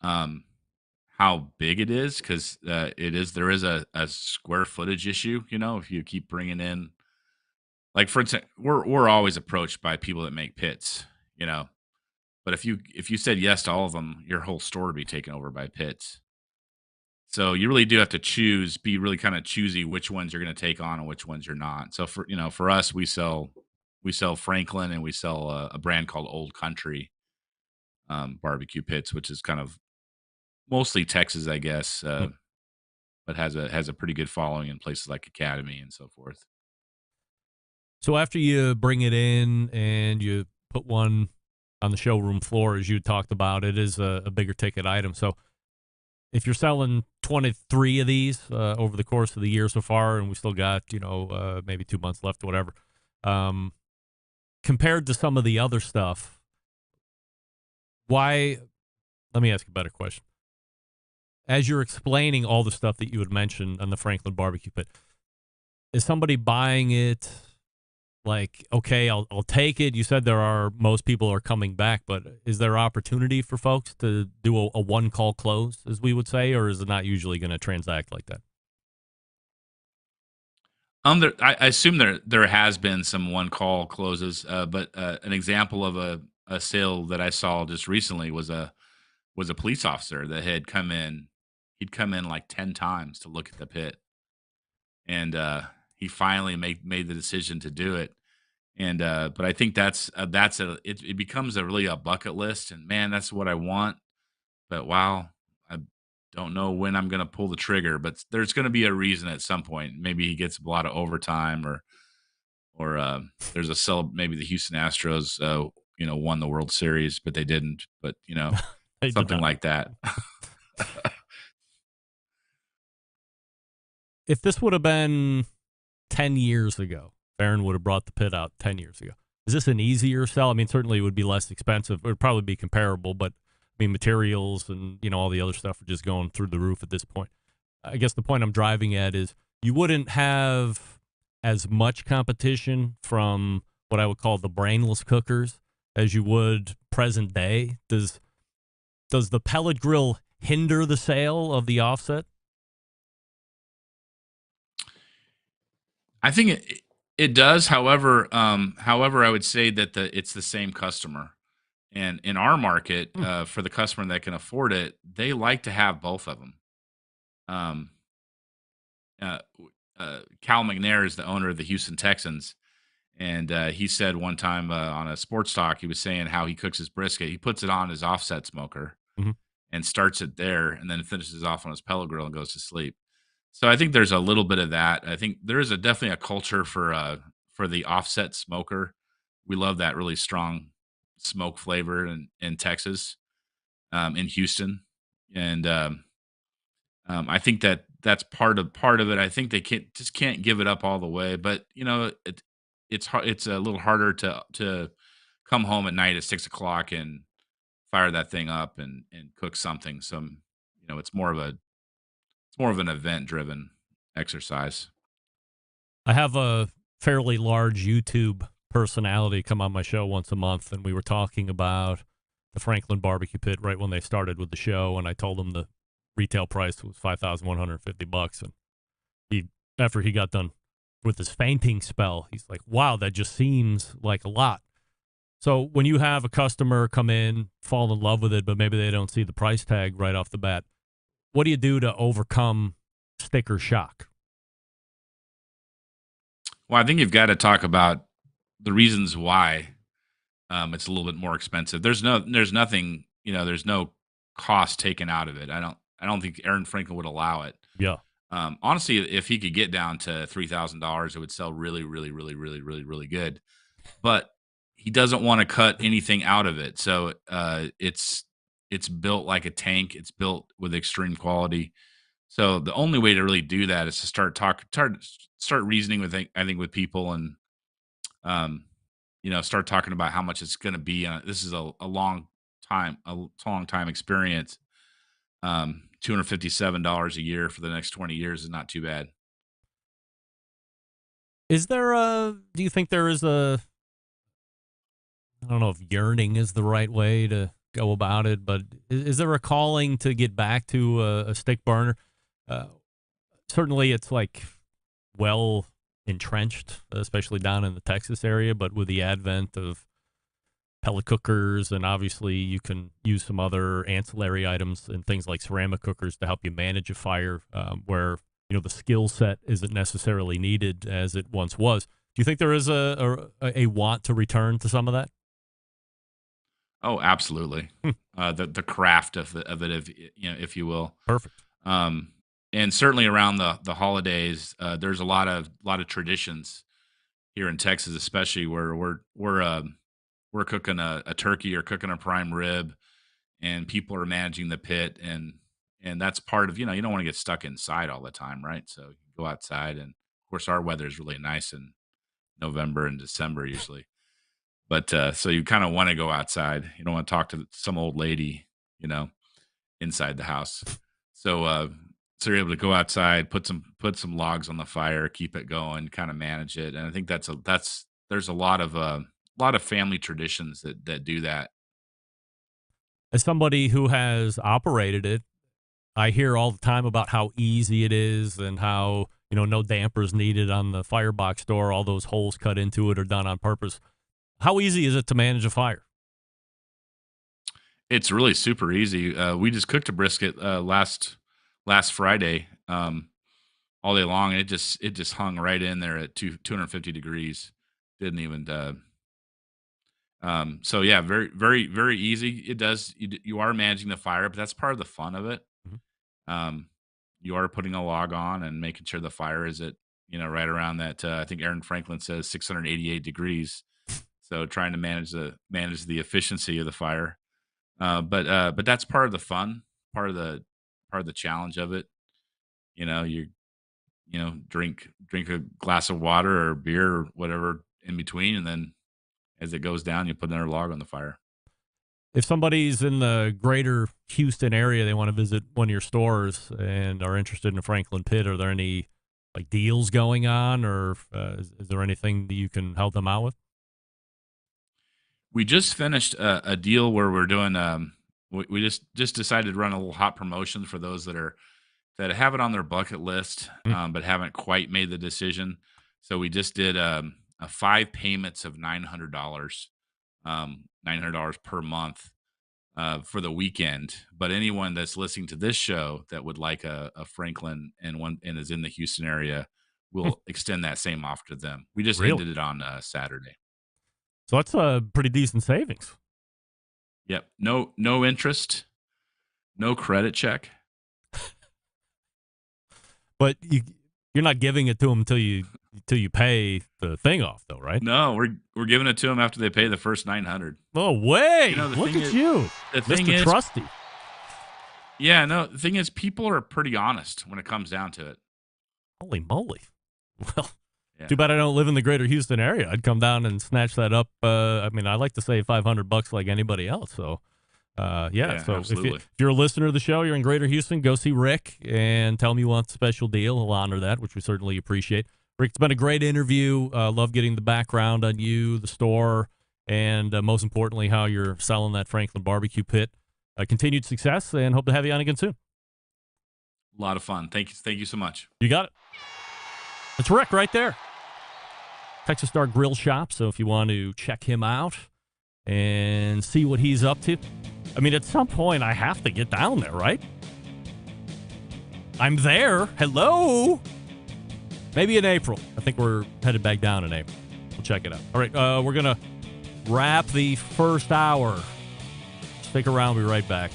How big it is, because there is a square footage issue. If you keep bringing in, like, for instance, we're always approached by people that make pits, but if you said yes to all of them, your whole store would be taken over by pits. So you really do have to be really kind of choosy which ones you're going to take on and which ones you're not. So for us, we sell Franklin, and we sell a brand called Old Country barbecue pits, which is kind of mostly Texas, I guess, but has a pretty good following in places like Academy and so forth. So after you bring it in and you put one on the showroom floor, as you talked about, it is a bigger ticket item. So if you're selling 23 of these over the course of the year so far, and we still got, maybe 2 months left or whatever, compared to some of the other stuff, let me ask a better question. As you're explaining all the stuff that you had mentioned on the Franklin barbecue pit, is somebody buying it like, okay, I'll take it? You said most people are coming back, but is there opportunity for folks to do a one-call close, as we would say, or is it not usually going to transact like that? I assume there has been some one-call closes, but an example of a sale that I saw just recently was a police officer that had come in. He'd come in like 10 times to look at the pit, and he finally made the decision to do it. And but I think it becomes really a bucket list, and man, that's what I want. But wow, I don't know when I'm going to pull the trigger, but there's going to be a reason at some point. Maybe he gets a lot of overtime, or there's maybe the Houston Astros won the World Series, but they didn't. But something like that. If this would have been 10 years ago, Aaron would have brought the pit out 10 years ago. Is this an easier sell? Certainly it would be less expensive. It would probably be comparable, but materials and, all the other stuff are just going through the roof at this point. I guess the point I'm driving at is you wouldn't have as much competition from what I would call the brainless cookers as you would present day. Does the pellet grill hinder the sale of the offset? I think it does. However, I would say that it's the same customer, and in our market, for the customer that can afford it, they like to have both of them. Um, uh, Cal McNair is the owner of the Houston Texans, and he said one time on a sports talk, he was saying how he cooks his brisket. He puts it on his offset smoker and starts it there, and then finishes off on his pellet grill and goes to sleep. So I think there's a little bit of that. I think there is definitely a culture for the offset smoker. We love that really strong smoke flavor in Texas, in Houston, and I think that's part of it. I think they can't give it up all the way, but it's hard. It's a little harder to come home at night at 6 o'clock and fire that thing up and cook something. It's more of an event driven exercise. I have a fairly large YouTube personality come on my show once a month, and we were talking about the Franklin BBQ Pit right when they started with the show, and I told him the retail price was $5,150, and after he got done with his fainting spell, he's like, "Wow, that just seems like a lot." So when you have a customer come in, fall in love with it, but maybe they don't see the price tag right off the bat, what do you do to overcome sticker shock? Well, I think you've got to talk about the reasons why it's a little bit more expensive. There's nothing, there's no cost taken out of it. I don't think Aaron Franklin would allow it. Yeah. Honestly, if he could get down to $3,000, it would sell really, really, really, really, really, really good. But he doesn't want to cut anything out of it. So it's built like a tank. It's built with extreme quality. So the only way to really do that is to start reasoning with people, and start talking about how much it's going to be. This is a long time experience. $257 a year for the next 20 years is not too bad. Do you think there is I don't know if yearning is the right way to go about it, but is there a calling to get back to a stick burner? Certainly it's like well entrenched, especially down in the Texas area, but with the advent of pellet cookers, and obviously you can use some other ancillary items and things like ceramic cookers to help you manage a fire, where the skill set isn't necessarily needed as it once was. Do you think there is a want to return to some of that? Oh, absolutely. The craft of it, if you will. Perfect. And certainly around the holidays, there's a lot of traditions here in Texas, especially where we're cooking a turkey or cooking a prime rib, and people are managing the pit, and that's part of, you don't want to get stuck inside all the time, right? So you go outside, and of course our weather is really nice in November and December usually. But so you kind of want to go outside. You don't want to talk to some old lady, inside the house. So you're able to go outside, put some logs on the fire, keep it going, kind of manage it. And I think there's a lot of family traditions that do that. As somebody who has operated it, I hear all the time about how easy it is and how, no dampers needed on the firebox door. All those holes cut into it are done on purpose. How easy is it to manage a fire? It's really super easy. We just cooked a brisket last Friday, all day long, and it just hung right in there at 250 degrees. Didn't even. So yeah, very, very, very easy. It does. You are managing the fire, but that's part of the fun of it. Mm-hmm. You are putting a log on and making sure the fire is at right around that. I think Aaron Franklin says 688 degrees. So trying to manage the efficiency of the fire, but that's part of the fun, part of the challenge of it. You drink a glass of water or beer or whatever in between, and then as it goes down, you put another log on the fire. If somebody's in the greater Houston area, they want to visit one of your stores and are interested in a Franklin Pit, are there any like deals going on, or is there anything that you can help them out with? We just finished a deal where we're doing we just decided to run a little hot promotion for those that have it on their bucket list, but haven't quite made the decision. So we just did a 5 payments of $900, $900 per month for the weekend. But anyone that's listening to this show that would like a Franklin and is in the Houston area, we'll extend that same offer to them. We just ended it on Saturday. So that's a pretty decent savings. Yep. No interest, no credit check. But you're not giving it to them until you pay the thing off, though, right? No, we're giving it to them after they pay the first $900. Oh, way! You know, Look at you, Mr. Trusty. Yeah, no. The thing is, people are pretty honest when it comes down to it. Holy moly! Well, yeah. Too bad I don't live in the greater Houston area. I'd come down and snatch that up. I mean, I like to save $500 like anybody else. So, yeah. So if you're a listener of the show, you're in greater Houston, go see Rick and tell him you want a special deal. He'll honor that, which we certainly appreciate. Rick, it's been a great interview. Love getting the background on you, the store, and most importantly, how you're selling that Franklin BBQ pit. Continued success, and hope to have you on again soon. A lot of fun. Thank you so much. You got it. It's Rick right there. Texas Star Grill Shop. So if you want to check him out and see what he's up to, I mean, at some point I have to get down there, right? I'm there. Hello. Maybe in April. I think we're headed back down in April. We'll check it out. All right, we're going to wrap the first hour. Stick around. We'll be right back.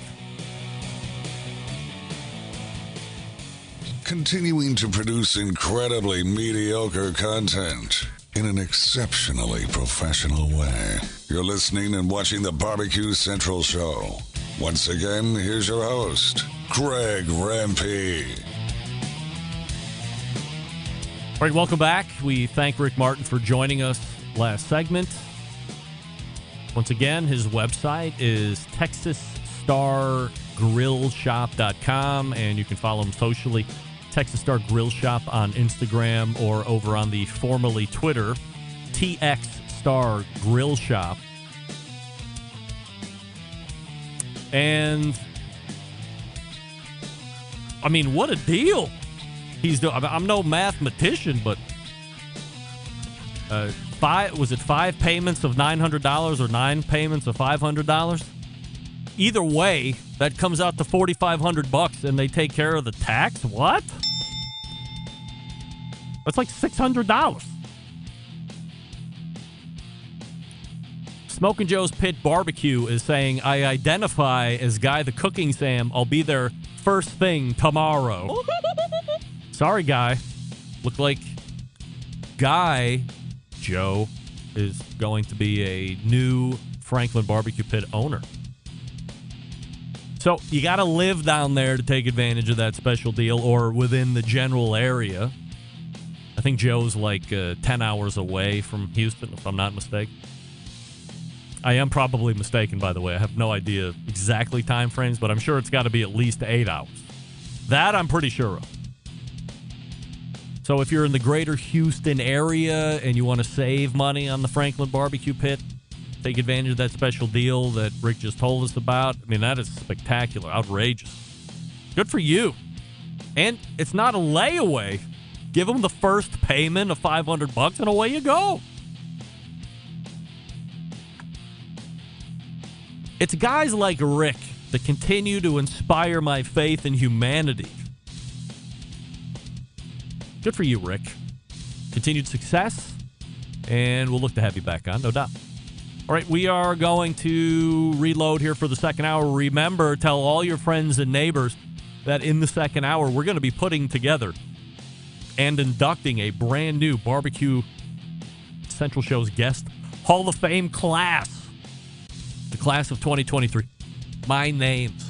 Continuing to produce incredibly mediocre content in an exceptionally professional way. You're listening and watching the BBQ Central Show. Once again, here's your host, Greg Rempe. All right, welcome back. We thank Rick Martin for joining us last segment. Once again, his website is TexasStarGrillShop.com, and you can follow him socially, Texas Star Grill Shop on Instagram, or over on the formerly Twitter, TX Star Grill Shop. And, I mean, what a deal he's doing. I'm no mathematician, but 5 payments of $900 or 9 payments of $500? Either way, that comes out to $4,500, and they take care of the tax. What? That's like $600. Smokin' Joe's Pit Barbecue is saying, I identify as Guy the Cooking Sam. I'll be there first thing tomorrow. Sorry, Guy. Look like Guy Joe is going to be a new Franklin BBQ Pit owner. So you got to live down there to take advantage of that special deal, or within the general area. I think Joe's like 10 hours away from Houston, if I'm not mistaken. I am probably mistaken, by the way. I have no idea exactly time frames, but I'm sure it's got to be at least 8 hours. That I'm pretty sure of. So if you're in the greater Houston area and you want to save money on the Franklin BBQ Pit, take advantage of that special deal that Rick just told us about. I mean, that is spectacular, outrageous. Good for you. And it's not a layaway. Give them the first payment of $500 and away you go. It's guys like Rick that continue to inspire my faith in humanity. Good for you, Rick. Continued success, and we'll look to have you back on, no doubt. All right, we are going to reload here for the second hour. Remember, tell all your friends and neighbors that in the second hour, we're going to be putting together and inducting a brand new BBQ Central Show's guest Hall of Fame class. The class of 2023. My names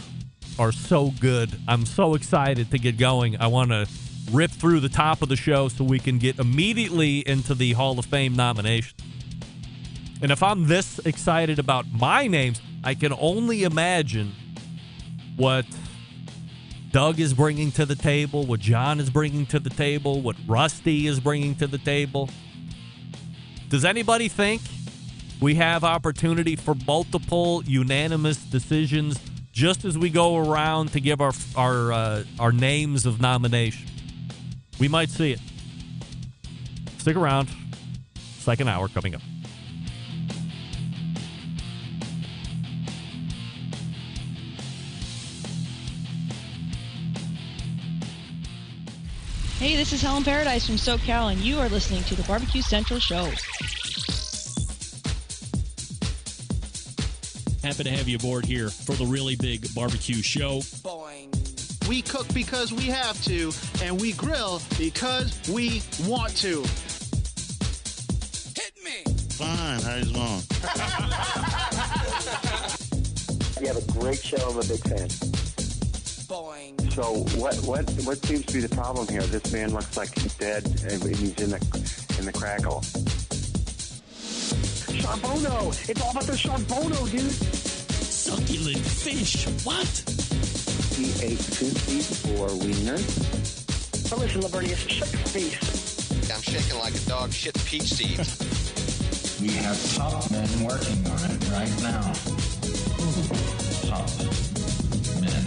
are so good. I'm so excited to get going. I want to rip through the top of the show so we can get immediately into the Hall of Fame nomination. And if I'm this excited about my names, I can only imagine what Doug is bringing to the table, what John is bringing to the table, what Rusty is bringing to the table. Does anybody think we have opportunity for multiple unanimous decisions just as we go around to give our names of nomination. We might see it. Stick around. Second hour coming up. Hey, this is Helen Paradise from SoCal, and you are listening to the Barbecue Central Show. Happy to have you aboard here for the really big barbecue show. We cook because we have to, and we grill because we want to. Hit me! Fine, how's it going? You have a great show. I'm a big fan. Boing. So what seems to be the problem here? This man looks like he's dead, and he's in the crackle. Charbono! It's all about the charbono, dude. Succulent fish. What? He ate 54 wieners. Now listen, Lavernius, shut your face. I'm shaking like a dog shit peach seeds. We have top men working on it right now. Top men.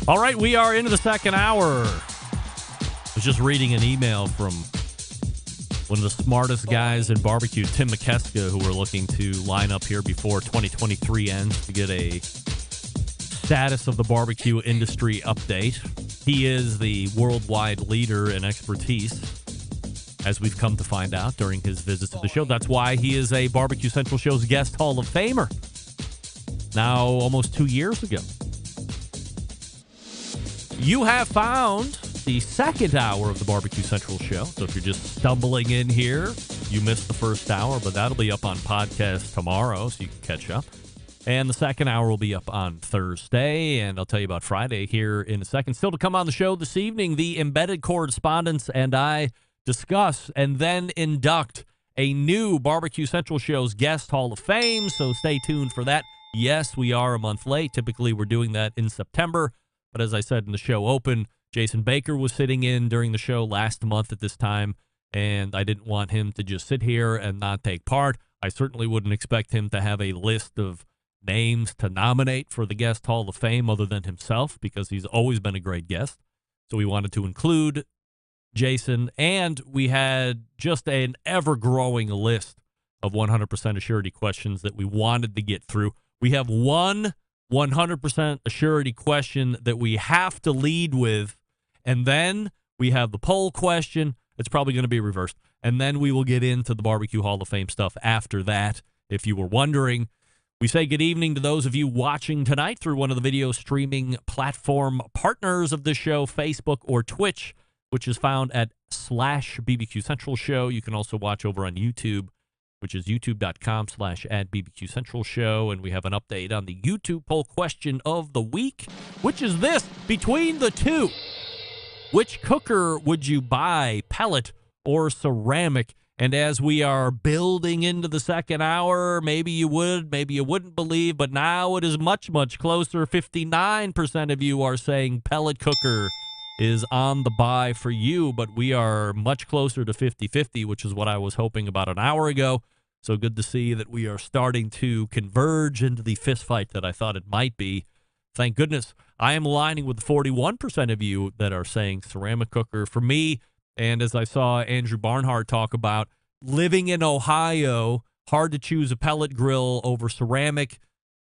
All right, we are into the second hour. I was just reading an email from one of the smartest guys in barbecue, Tim McKeska, who we're looking to line up here before 2023 ends to get a status of the barbecue industry update. He is the worldwide leader in expertise, as we've come to find out during his visit to the show. That's why he is a Barbecue Central Show's guest Hall of Famer. Now, almost 2 years ago. You have found the second hour of the Barbecue Central Show. So if you're just stumbling in here, you missed the first hour, but that'll be up on podcast tomorrow, so you can catch up. And the second hour will be up on Thursday, and I'll tell you about Friday here in a second. Still to come on the show this evening, the embedded correspondents and I discuss and then induct a new Barbecue Central Show's Guest Hall of Fame, so stay tuned for that. Yes, we are a month late. Typically, we're doing that in September. But as I said in the show open, Jason Baker was sitting in during the show last month at this time, and I didn't want him to just sit here and not take part. I certainly wouldn't expect him to have a list of names to nominate for the Guest Hall of Fame other than himself, because he's always been a great guest. So we wanted to include Jason, and we had just an ever-growing list of 100% Assurity questions that we wanted to get through. We have one 100% Assurity question that we have to lead with, and then we have the poll question. It's probably going to be reversed. And then we will get into the Barbecue Hall of Fame stuff after that, if you were wondering. We say good evening to those of you watching tonight through one of the video streaming platform partners of this show, Facebook or Twitch, which is found at /BBQ Central Show. You can also watch over on YouTube, which is youtube.com/@BBQ Central Show. And we have an update on the YouTube poll question of the week, which is this: between the two, which cooker would you buy, pellet or ceramic? And as we are building into the second hour, maybe you would, maybe you wouldn't believe, but now it is much, much closer. 59% of you are saying pellet cooker is on the buy for you, but we are much closer to 50-50, which is what I was hoping about an hour ago. So good to see that we are starting to converge into the fist fight that I thought it might be. Thank goodness. I am aligning with the 41% of you that are saying ceramic cooker. For me, and as I saw Andrew Barnhart talk about, living in Ohio, hard to choose a pellet grill over ceramic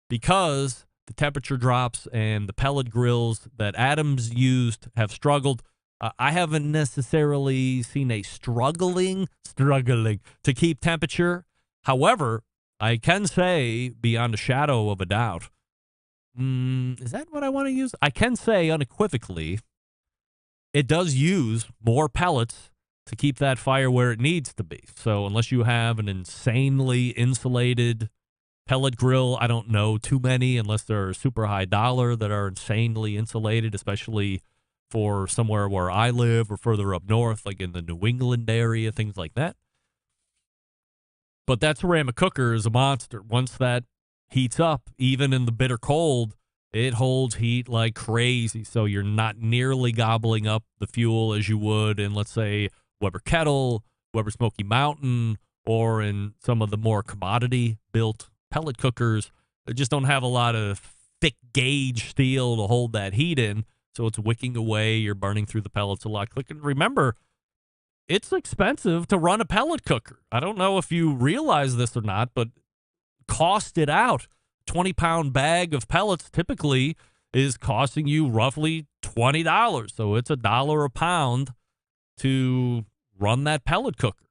because the temperature drops and the pellet grills that Adams used have struggled. I haven't necessarily seen a struggling to keep temperature. However, I can say beyond a shadow of a doubt, is that what I want to use? I can say unequivocally, it does use more pellets to keep that fire where it needs to be. So unless you have an insanely insulated pellet grill, I don't know too many, unless they're super high dollar, that are insanely insulated, especially for somewhere where I live or further up north, like in the New England area, things like that. But that ceramic cooker is a monster. Once that heats up even in the bitter cold. It holds heat like crazy, so you're not nearly gobbling up the fuel as you would in, let's say, Weber Kettle, Weber Smoky Mountain, or in some of the more commodity-built pellet cookers that just don't have a lot of thick gauge steel to hold that heat in, so it's wicking away. You're burning through the pellets a lot quicker. And remember, it's expensive to run a pellet cooker. I don't know if you realize this or not, but cost it out. 20-pound bag of pellets typically is costing you roughly $20. So it's $1 a pound to run that pellet cooker.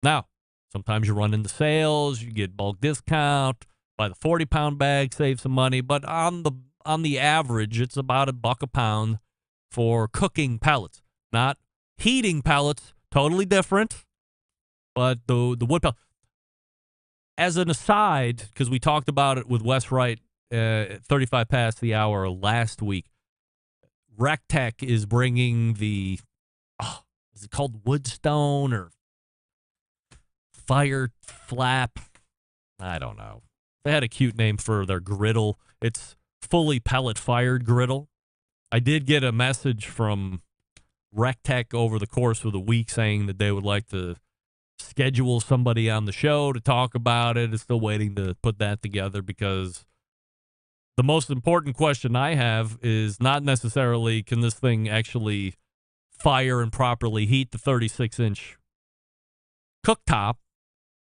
Now, sometimes you run into sales, you get bulk discount, buy the 40-pound bag, save some money, but on the average, it's about $1 a pound for cooking pellets. Not heating pellets, totally different, but the wood pellet. As an aside, because we talked about it with Wes Wright, 35 past the hour last week, RecTech is bringing the, is it called Woodstone or Fire Flap? I don't know. They had a cute name for their griddle. It's fully pellet-fired griddle. I did get a message from RecTech over the course of the week saying that they would like to schedule somebody on the show to talk about it. It's still waiting to put that together because the most important question I have is not necessarily can this thing actually fire and properly heat the 36-inch cooktop,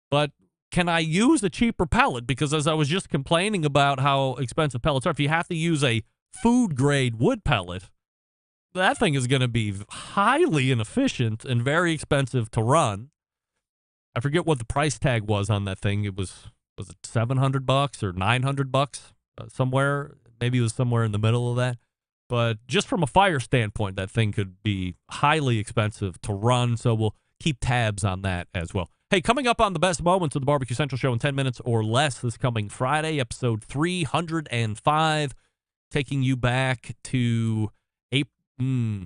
but can I use a cheaper pellet? Because as I was just complaining about how expensive pellets are, if you have to use a food-grade wood pellet, that thing is going to be highly inefficient and very expensive to run. I forget what the price tag was on that thing. Was it $700 or $900 somewhere? Maybe it was somewhere in the middle of that. But just from a fire standpoint, that thing could be highly expensive to run. So we'll keep tabs on that as well. Hey, coming up on the best moments of the Barbecue Central Show in 10 minutes or less this coming Friday, episode 305, taking you back to April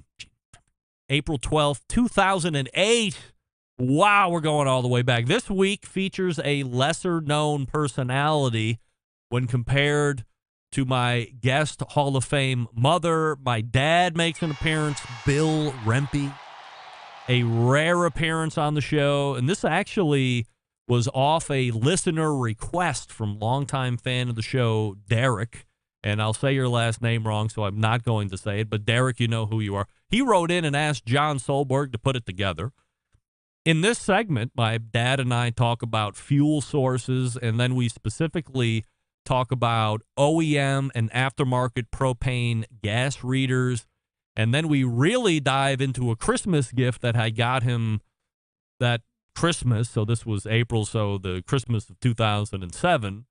12th, 2008. Wow, we're going all the way back. This week features a lesser-known personality when compared to my guest Hall of Fame mother. My dad makes an appearance, Bill Rempe, a rare appearance on the show. And this actually was off a listener request from longtime fan of the show, Derek. And I'll say your last name wrong, so I'm not going to say it. But Derek, you know who you are. He wrote in and asked John Solberg to put it together. In this segment, my dad and I talk about fuel sources, and then we specifically talk about OEM and aftermarket propane gas readers, and then we really dive into a Christmas gift that I got him that Christmas, so this was April, so the Christmas of 2007,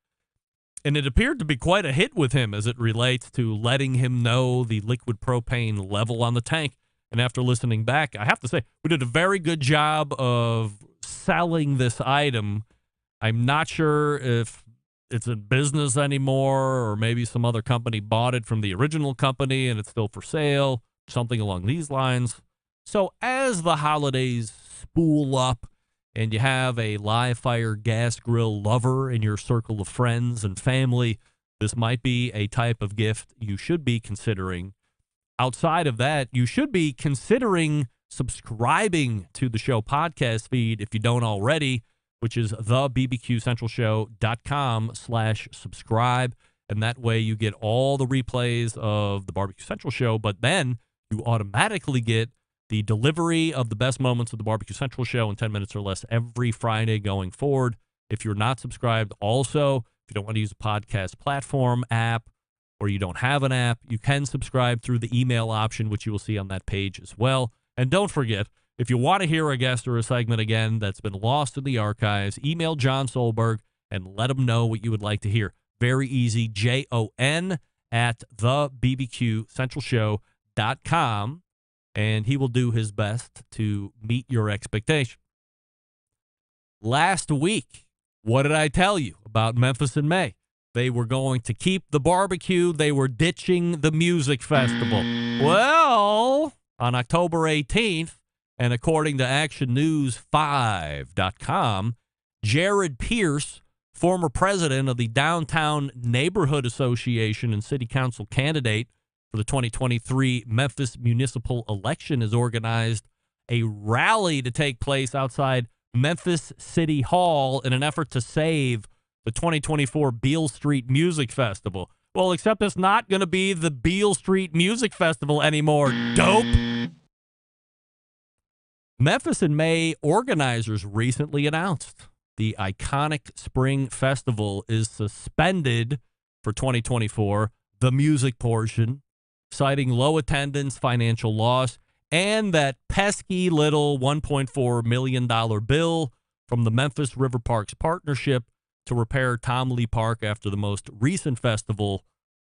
and it appeared to be quite a hit with him as it relates to letting him know the liquid propane level on the tank. And after listening back, I have to say, we did a very good job of selling this item. I'm not sure if it's in business anymore or maybe some other company bought it from the original company and it's still for sale, something along these lines. So as the holidays spool up and you have a live fire gas grill lover in your circle of friends and family, this might be a type of gift you should be considering. Outside of that, you should be considering subscribing to the show podcast feed if you don't already, which is thebbqcentralshow.com/subscribe. And that way you get all the replays of the Barbecue Central Show, but then you automatically get the delivery of the best moments of the Barbecue Central Show in 10 minutes or less every Friday going forward. If you're not subscribed, also, if you don't want to use a podcast platform app, or you don't have an app, you can subscribe through the email option, which you will see on that page as well. And don't forget, if you want to hear a guest or a segment again that's been lost in the archives, email John Solberg and let him know what you would like to hear. Very easy, JON@thebbqcentralshow.com, and he will do his best to meet your expectation. Last week, what did I tell you about Memphis in May? They were going to keep the barbecue. They were ditching the music festival. Well, on October 18th, and according to ActionNews5.com, Jared Pierce, former president of the Downtown Neighborhood Association and city council candidate for the 2023 Memphis municipal election, has organized a rally to take place outside Memphis City Hall in an effort to save the 2024 Beale Street Music Festival. Well, except it's not going to be the Beale Street Music Festival anymore, dope. Memphis in May organizers recently announced the iconic Spring Festival is suspended for 2024, the music portion, citing low attendance, financial loss, and that pesky little $1.4 million bill from the Memphis River Parks Partnership to repair Tom Lee Park after the most recent festival.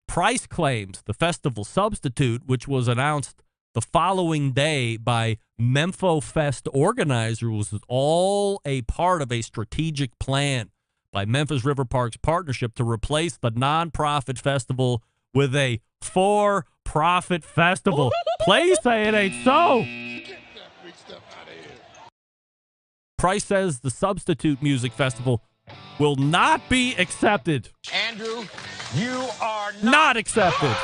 Price claims the festival substitute, which was announced the following day by Mempho Fest organizers, was all a part of a strategic plan by Memphis River Parks Partnership to replace the nonprofit festival with a for-profit festival. Please say it ain't so. Price says the substitute music festival will not be accepted. Andrew, you are not accepted.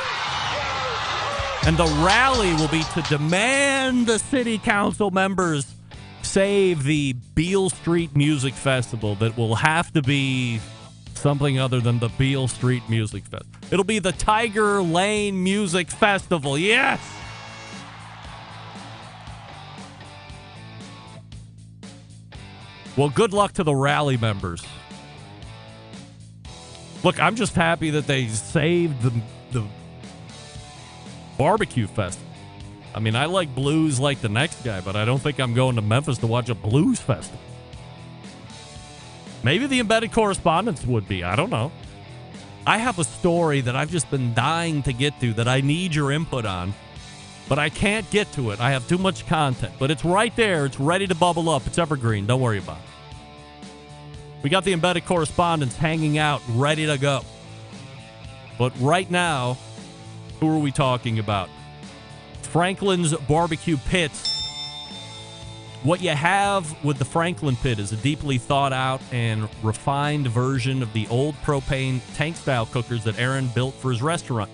And the rally will be to demand the city council members save the Beale Street Music Festival. That will have to be something other than the Beale Street Music Festival. It'll be the Tiger Lane Music Festival. Yes! Well, good luck to the rally members. Look, I'm just happy that they saved the barbecue fest. I mean, I like blues like the next guy, but I don't think I'm going to Memphis to watch a blues festival. Maybe the embedded correspondents would be. I don't know. I have a story that I've just been dying to get to that I need your input on, but I can't get to it. I have too much content, but it's right there. It's ready to bubble up. It's evergreen. Don't worry about it. We got the embedded correspondents hanging out, ready to go. But right now, who are we talking about? Franklin's Barbecue Pits. What you have with the Franklin Pit is a deeply thought out and refined version of the old propane tank-style cookers that Aaron built for his restaurant.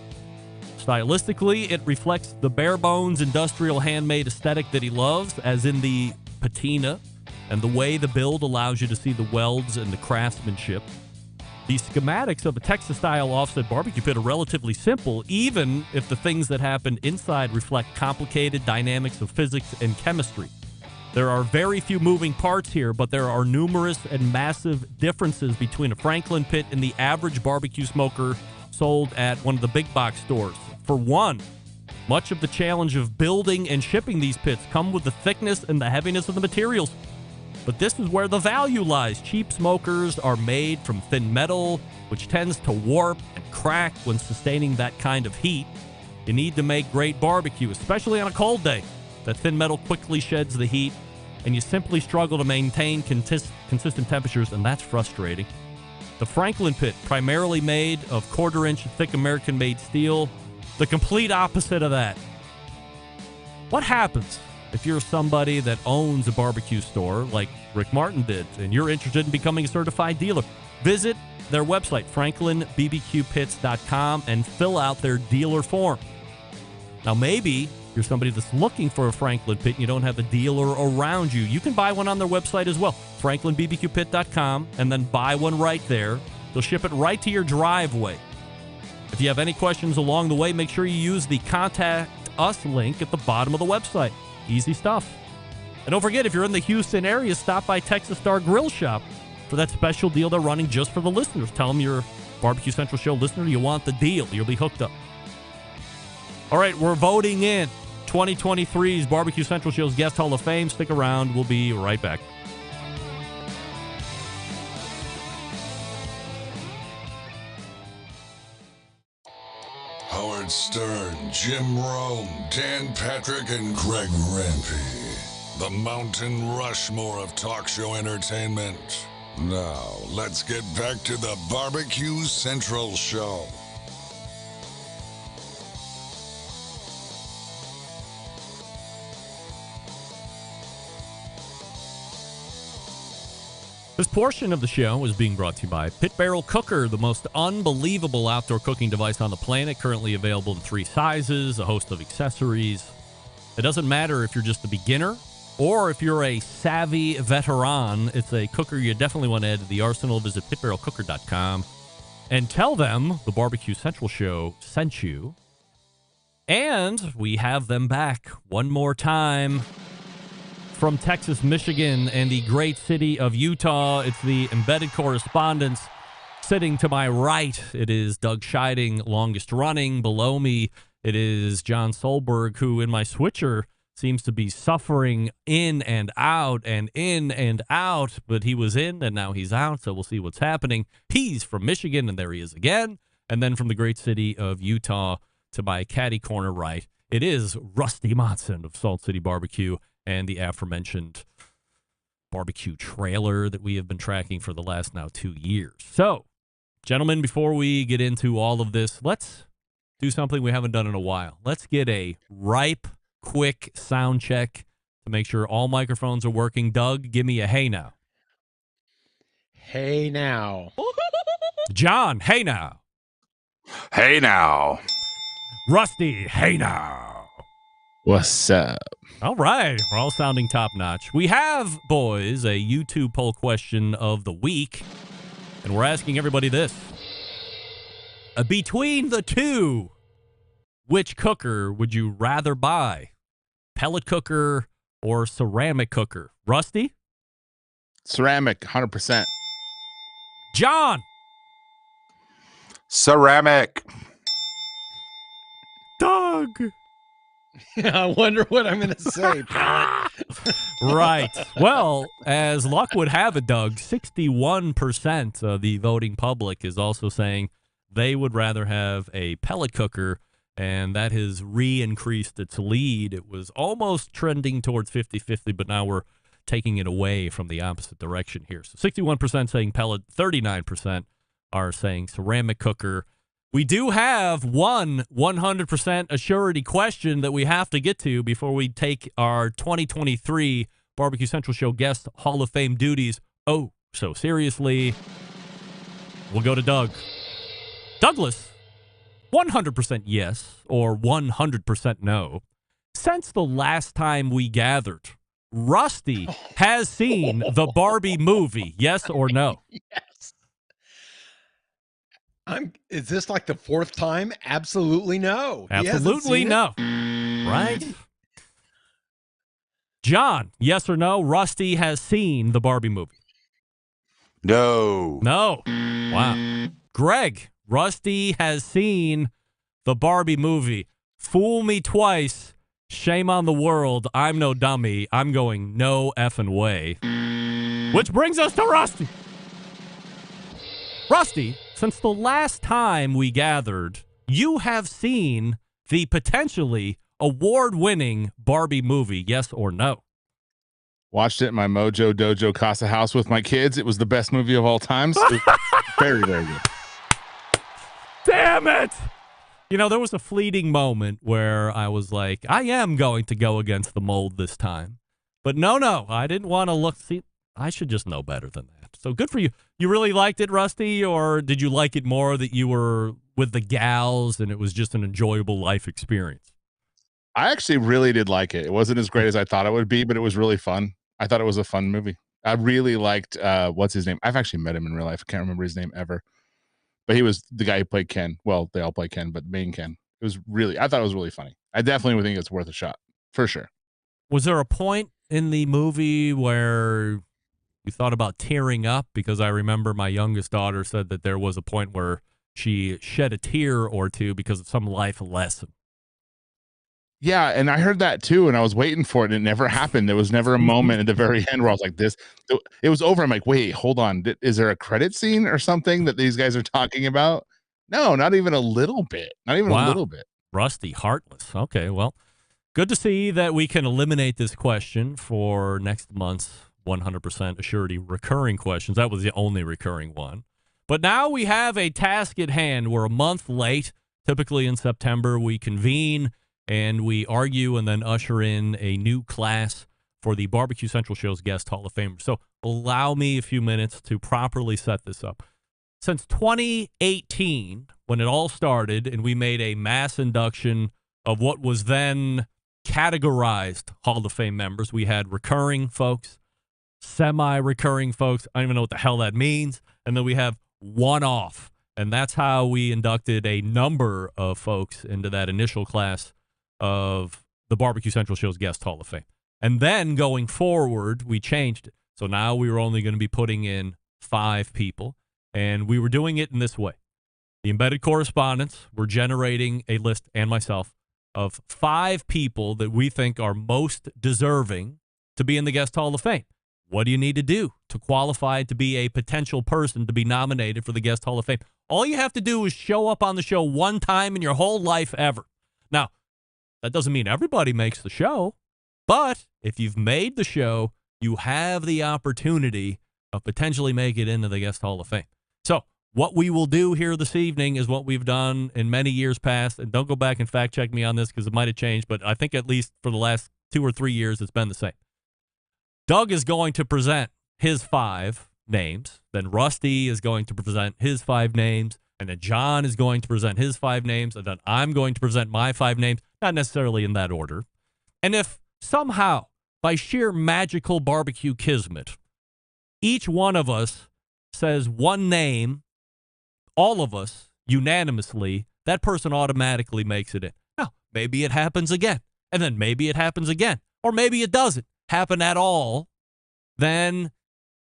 Stylistically, it reflects the bare-bones industrial handmade aesthetic that he loves, as in the patina, and the way the build allows you to see the welds and the craftsmanship. The schematics of a Texas-style offset barbecue pit are relatively simple, even if the things that happen inside reflect complicated dynamics of physics and chemistry. There are very few moving parts here, but there are numerous and massive differences between a Franklin pit and the average barbecue smoker sold at one of the big box stores. For one, much of the challenge of building and shipping these pits come with the thickness and the heaviness of the materials. But this is where the value lies. Cheap smokers are made from thin metal, which tends to warp and crack when sustaining that kind of heat. You need to make great barbecue, especially on a cold day. That thin metal quickly sheds the heat, and you simply struggle to maintain consistent temperatures, and that's frustrating. The Franklin Pit, primarily made of quarter-inch thick American-made steel, the complete opposite of that. What happens if you're somebody that owns a barbecue store like Rick Martin did, and you're interested in becoming a certified dealer? Visit their website, franklinbbqpits.com, and fill out their dealer form. Now, maybe you're somebody that's looking for a Franklin Pit and you don't have a dealer around you. You can buy one on their website as well, franklinbbqpit.com, and then buy one right there. They'll ship it right to your driveway. If you have any questions along the way, make sure you use the Contact Us link at the bottom of the website. Easy stuff. And don't forget, if you're in the Houston area, stop by Texas Star Grill Shop for that special deal they're running just for the listeners. Tell them you're a Barbecue Central Show listener. You want the deal. You'll be hooked up. All right, we're voting in 2023's Barbecue Central Show's Guest Hall of Fame. Stick around. We'll be right back. Howard Stern, Jim Rome, Dan Patrick, and Greg Rempe. The Mountain Rushmore of talk show entertainment. Now, let's get back to the Barbecue Central Show. This portion of the show is being brought to you by Pit Barrel Cooker, the most unbelievable outdoor cooking device on the planet, currently available in 3 sizes, a host of accessories. It doesn't matter if you're just a beginner or if you're a savvy veteran. It's a cooker you definitely want to add to the arsenal. Visit pitbarrelcooker.com and tell them the Barbecue Central Show sent you. And we have them back one more time from Texas, Michigan, and the great city of Utah. It's the embedded correspondents sitting to my right. It is Doug Scheiding, longest running. Below me, it is John Solberg, who in my switcher seems to be suffering in and out, but he was in and now he's out, so we'll see what's happening. He's from Michigan, and there he is again. And then from the great city of Utah to my catty corner right, it is Rusty Monson of Salt City Barbecue and the aforementioned barbecue trailer that we have been tracking for the last now 2 years. So, gentlemen, before we get into all of this, let's do something we haven't done in a while. Let's get a ripe, quick sound check to make sure all microphones are working. Doug, give me a hey now. Hey now. John, hey now. Hey now. Rusty, hey now. What's up? All right. We're all sounding top-notch. We have, boys, a YouTube poll question of the week, and we're asking everybody this. Between the two, which cooker would you rather buy? Pellet cooker or ceramic cooker? Rusty? Ceramic, 100%. John? Ceramic. Doug? I wonder what I'm going to say, Pellet. Right. Well, as luck would have it, Doug, 61% of the voting public is also saying they would rather have a pellet cooker, and that has re-increased its lead. It was almost trending towards 50-50, but now we're taking it away from the opposite direction here. So 61% saying pellet, 39% are saying ceramic cooker. We do have one 100% Assurity question that we have to get to before we take our 2023 Barbecue Central Show guest Hall of Fame duties. Oh, so seriously. We'll go to Doug. Douglas, 100% yes or 100% no. Since the last time we gathered, Rusty has seen the Barbie movie, yes or no? Yes. Is this like the 4th time? Absolutely no. Absolutely no. Right? John, yes or no? Rusty has seen the Barbie movie. No. No. Wow. Greg, Rusty has seen the Barbie movie. Fool me twice. Shame on the world. I'm no dummy. I'm going no effing way. Which brings us to Rusty. Rusty, since the last time we gathered, you have seen the potentially award-winning Barbie movie, yes or no? Watched it in my Mojo Dojo Casa house with my kids. It was the best movie of all time. So very, very good. Damn it! You know, there was a fleeting moment where I was like, I am going to go against the mold this time. But no, I didn't want to look. See, I should just know better than that. So good for you. You really liked it, Rusty, or did you like it more that you were with the gals and it was just an enjoyable life experience? I actually really did like it. It wasn't as great as I thought it would be, but it was really fun. I thought it was a fun movie. I really liked, what's his name? I've actually met him in real life. I can't remember his name ever. But he was the guy who played Ken. Well, they all play Ken, but main Ken. I thought it was really funny. I definitely would think it's worth a shot, for sure. Was there a point in the movie where you thought about tearing up? Because I remember my youngest daughter said that there was a point where she shed a tear or two because of some life lesson. Yeah, and I heard that too, and I was waiting for it, and it never happened. There was never a moment at the very end where I was like, this. It was over. I'm like, wait, hold on. Is there a credit scene or something that these guys are talking about? No, not even a little bit. Not even a little bit. Rusty, heartless. Okay, well, good to see that we can eliminate this question for next month's 100% Assurity recurring questions. That was the only recurring one. But now we have a task at hand. We're a month late. Typically in September, we convene and we argue and then usher in a new class for the Barbecue Central Show's guest Hall of Famer. So allow me a few minutes to properly set this up. Since 2018, when it all started and we made a mass induction of what was then categorized Hall of Fame members, we had recurring folks, semi-recurring folks. I don't even know what the hell that means. And then we have one-off. And that's how we inducted a number of folks into that initial class of the Barbecue Central Show's Guest Hall of Fame. And then going forward, we changed it. So now we were only going to be putting in 5 people. And we were doing it in this way. The embedded correspondents were generating a list, and myself, of 5 people that we think are most deserving to be in the Guest Hall of Fame. What do you need to do to qualify to be a potential person to be nominated for the Guest Hall of Fame? All you have to do is show up on the show one time in your whole life ever. Now, that doesn't mean everybody makes the show, but if you've made the show, you have the opportunity of potentially making it into the Guest Hall of Fame. So what we will do here this evening is what we've done in many years past, and don't go back and fact check me on this because it might have changed, but I think at least for the last 2 or 3 years it's been the same. Doug is going to present his 5 names, then Rusty is going to present his 5 names, and then John is going to present his 5 names, and then I'm going to present my 5 names, not necessarily in that order. And if somehow, by sheer magical barbecue kismet, each one of us says one name, all of us, unanimously, that person automatically makes it in. Now, maybe it happens again, and then maybe it happens again, or maybe it doesn't happen at all. Then,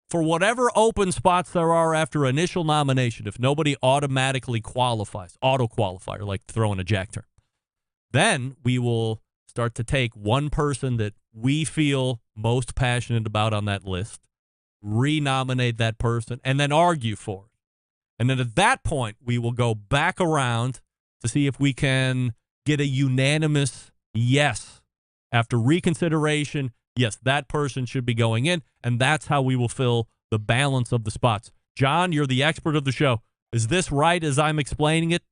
for whatever open spots there are after initial nomination, if nobody automatically qualifies, auto-qualifier, like throwing a jack term, then we will start to take one person that we feel most passionate about on that list, renominate that person, and then argue for it. And then at that point, we will go back around to see if we can get a unanimous yes. After reconsideration, yes, that person should be going in, and that's how we will fill the balance of the spots. John, you're the expert of the show. Is this right as I'm explaining it?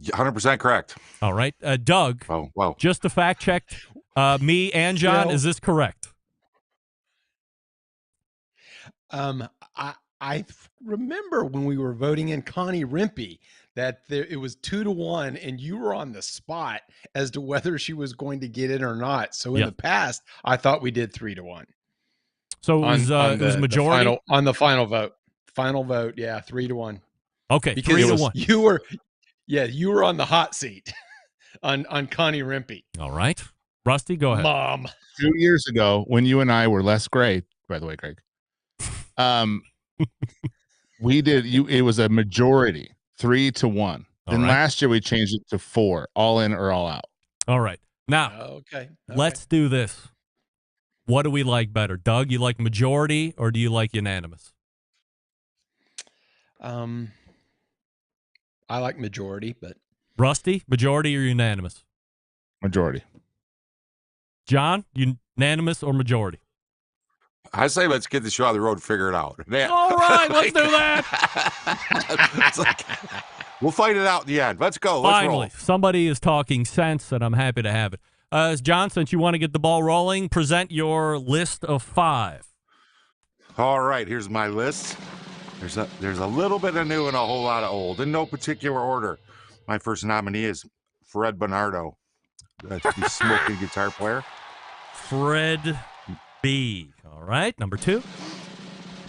100% correct. All right. Doug, just to fact check me and John, is this correct? I remember when we were voting in Connie Rimpey that it was 2-1, and you were on the spot as to whether she was going to get in or not. So in the past, I thought we did 3-1. So it was majority on the final vote. Final vote, yeah, 3-1. Okay, because 3-1. You were on the hot seat on Connie Rimpey. All right, Rusty, go ahead. Mom. 2 years ago, when you and I were less great, by the way, Greg, we did. It was a majority, 3-1. Then last year we changed it to 4, all in or all out. All right, now let's do this. What do we like better, Doug? You like majority or do you like unanimous? I like majority, but Rusty, majority or unanimous? Majority. John, unanimous or majority? I say let's get the show on the road and figure it out. All right, let's do that. We'll fight it out in the end. Let's go. Finally, let's roll. Somebody is talking sense, and I'm happy to have it. John, since you want to get the ball rolling, present your list of 5. All right, here's my list. There's a little bit of new and a whole lot of old, in no particular order. My first nominee is Fred Bernardo, the smoking guitar player. Fred B. All right, number 2.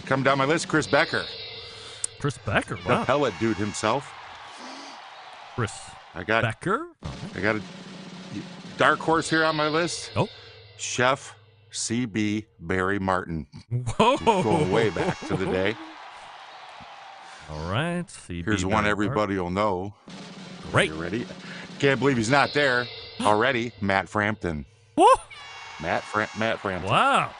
Come down my list, Chris Becker. Chris Becker, wow. The pellet dude himself. Chris Becker. I got a dark horse here on my list. Oh. Chef C.B. Barry Martin. Whoa. Going way back to the day. All right. C.B. Here's one everybody will know. Great. You ready? Can't believe he's not there already. Matt Frampton. Woo! Matt Frampton. Wow.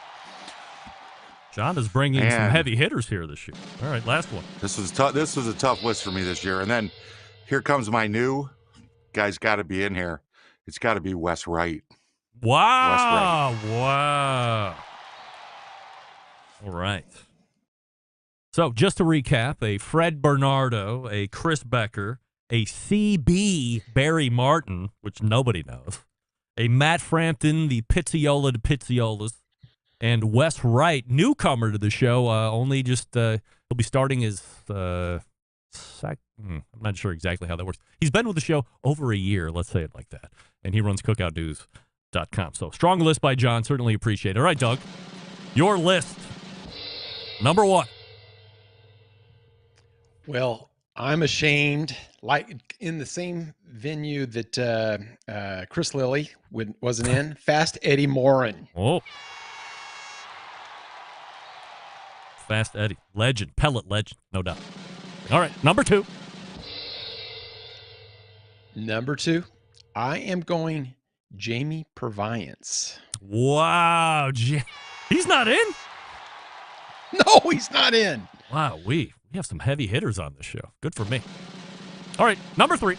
John is bringing some heavy hitters here this year. All right, last one. This was a tough list for me this year. And then here comes my new guy's got to be in here. It's got to be Wes Wright. Wow. Wes Wright. Wow. All right. So just to recap, a Fred Bernardo, a Chris Becker, a C.B. Barry Martin, which nobody knows, a Matt Frampton, the Pizziola to Pizziolas, And Wes Wright, newcomer to the show, only just he'll be starting his I'm not sure exactly how that works. He's been with the show over a year, let's say it like that. And he runs cookoutnews.com. So strong list by John, certainly appreciate it. All right, Doug, your list. Number 1. Well, I'm ashamed, like in the same venue that Chris Lilly wasn't in, Fast Eddie Morin. Oh. Fast Eddie. Legend. Pellet legend, no doubt. All right, number 2. Number 2, I am going Jamie Purviance. Wow. He's not in? No, he's not in. Wow, we have some heavy hitters on this show. Good for me. All right, number 3.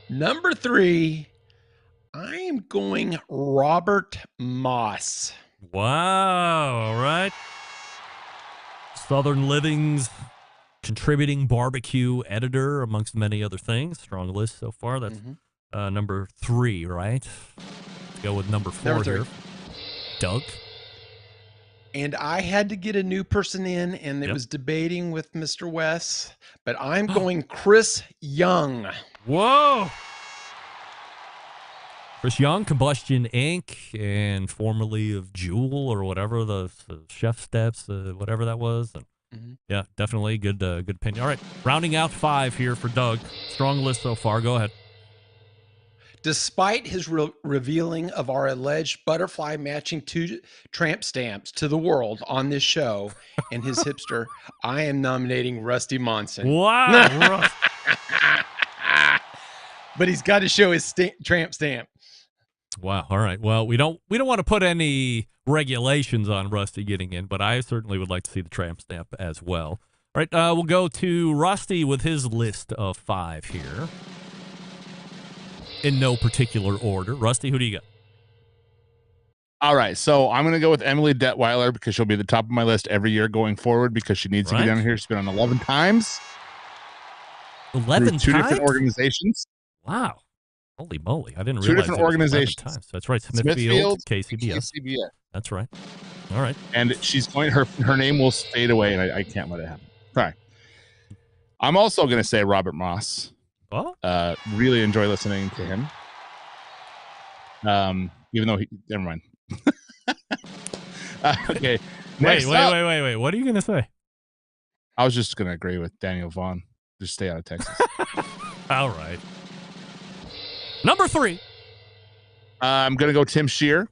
Number 3, I am going Robert Moss. Wow, all right. Southern Living's contributing barbecue editor, amongst many other things. Strong list so far. That's number 3, right? Let's go with number 4 here. Doug. And I had to get a new person in, and it was debating with Mr. Wes, but I'm going Chris Young. Whoa. Chris Young, Combustion Inc., and formerly of Jewel or whatever, the Chef Steps, whatever that was. And yeah, definitely good opinion. All right, rounding out 5 here for Doug. Strong list so far. Go ahead. Despite his revealing of our alleged butterfly matching 2 tramp stamps to the world on this show and his hipster, I am nominating Rusty Monson. Wow. But he's got to show his tramp stamp. Wow. All right. Well, we don't want to put any regulations on Rusty getting in, but I certainly would like to see the tramp stamp as well. All right. We'll go to Rusty with his list of 5 here. In no particular order. Rusty, who do you got? All right, so I'm going to go with Emily Detweiler because she'll be at the top of my list every year going forward because she needs to get down here. She's been on 11 times. 11 times? 2 different organizations. Wow. Holy moly. I didn't realize 2 different organizations. Times. That's right. Smithfield, KCBS. That's right. All right. And she's going, her name will fade away, and I can't let it happen. All right. I'm also going to say Robert Moss. Oh, really enjoy listening to him. Even though never mind. Okay. Wait. What are you gonna say? I was just gonna agree with Daniel Vaughn. Just stay out of Texas. All right. Number 3. I'm gonna go Tim Shear.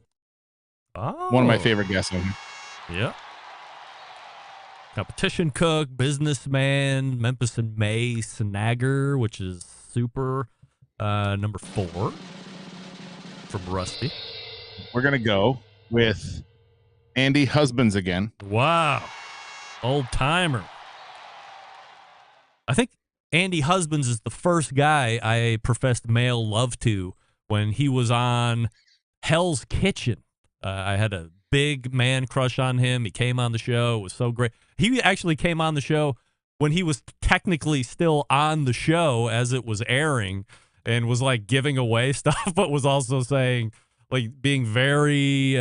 Oh, one of my favorite guests on here. Yeah. Competition cook, businessman, Memphis and May, Snagger, which is super. Number 4 from Rusty. We're going to go with Andy Husbands again. Wow. Old timer. I think Andy Husbands is the first guy I professed male love to when he was on Hell's Kitchen. I had a big man crush on him. He came on the show. It was so great. He actually came on the show when he was technically still on the show as it was airing and was like giving away stuff, but was also saying, like, being very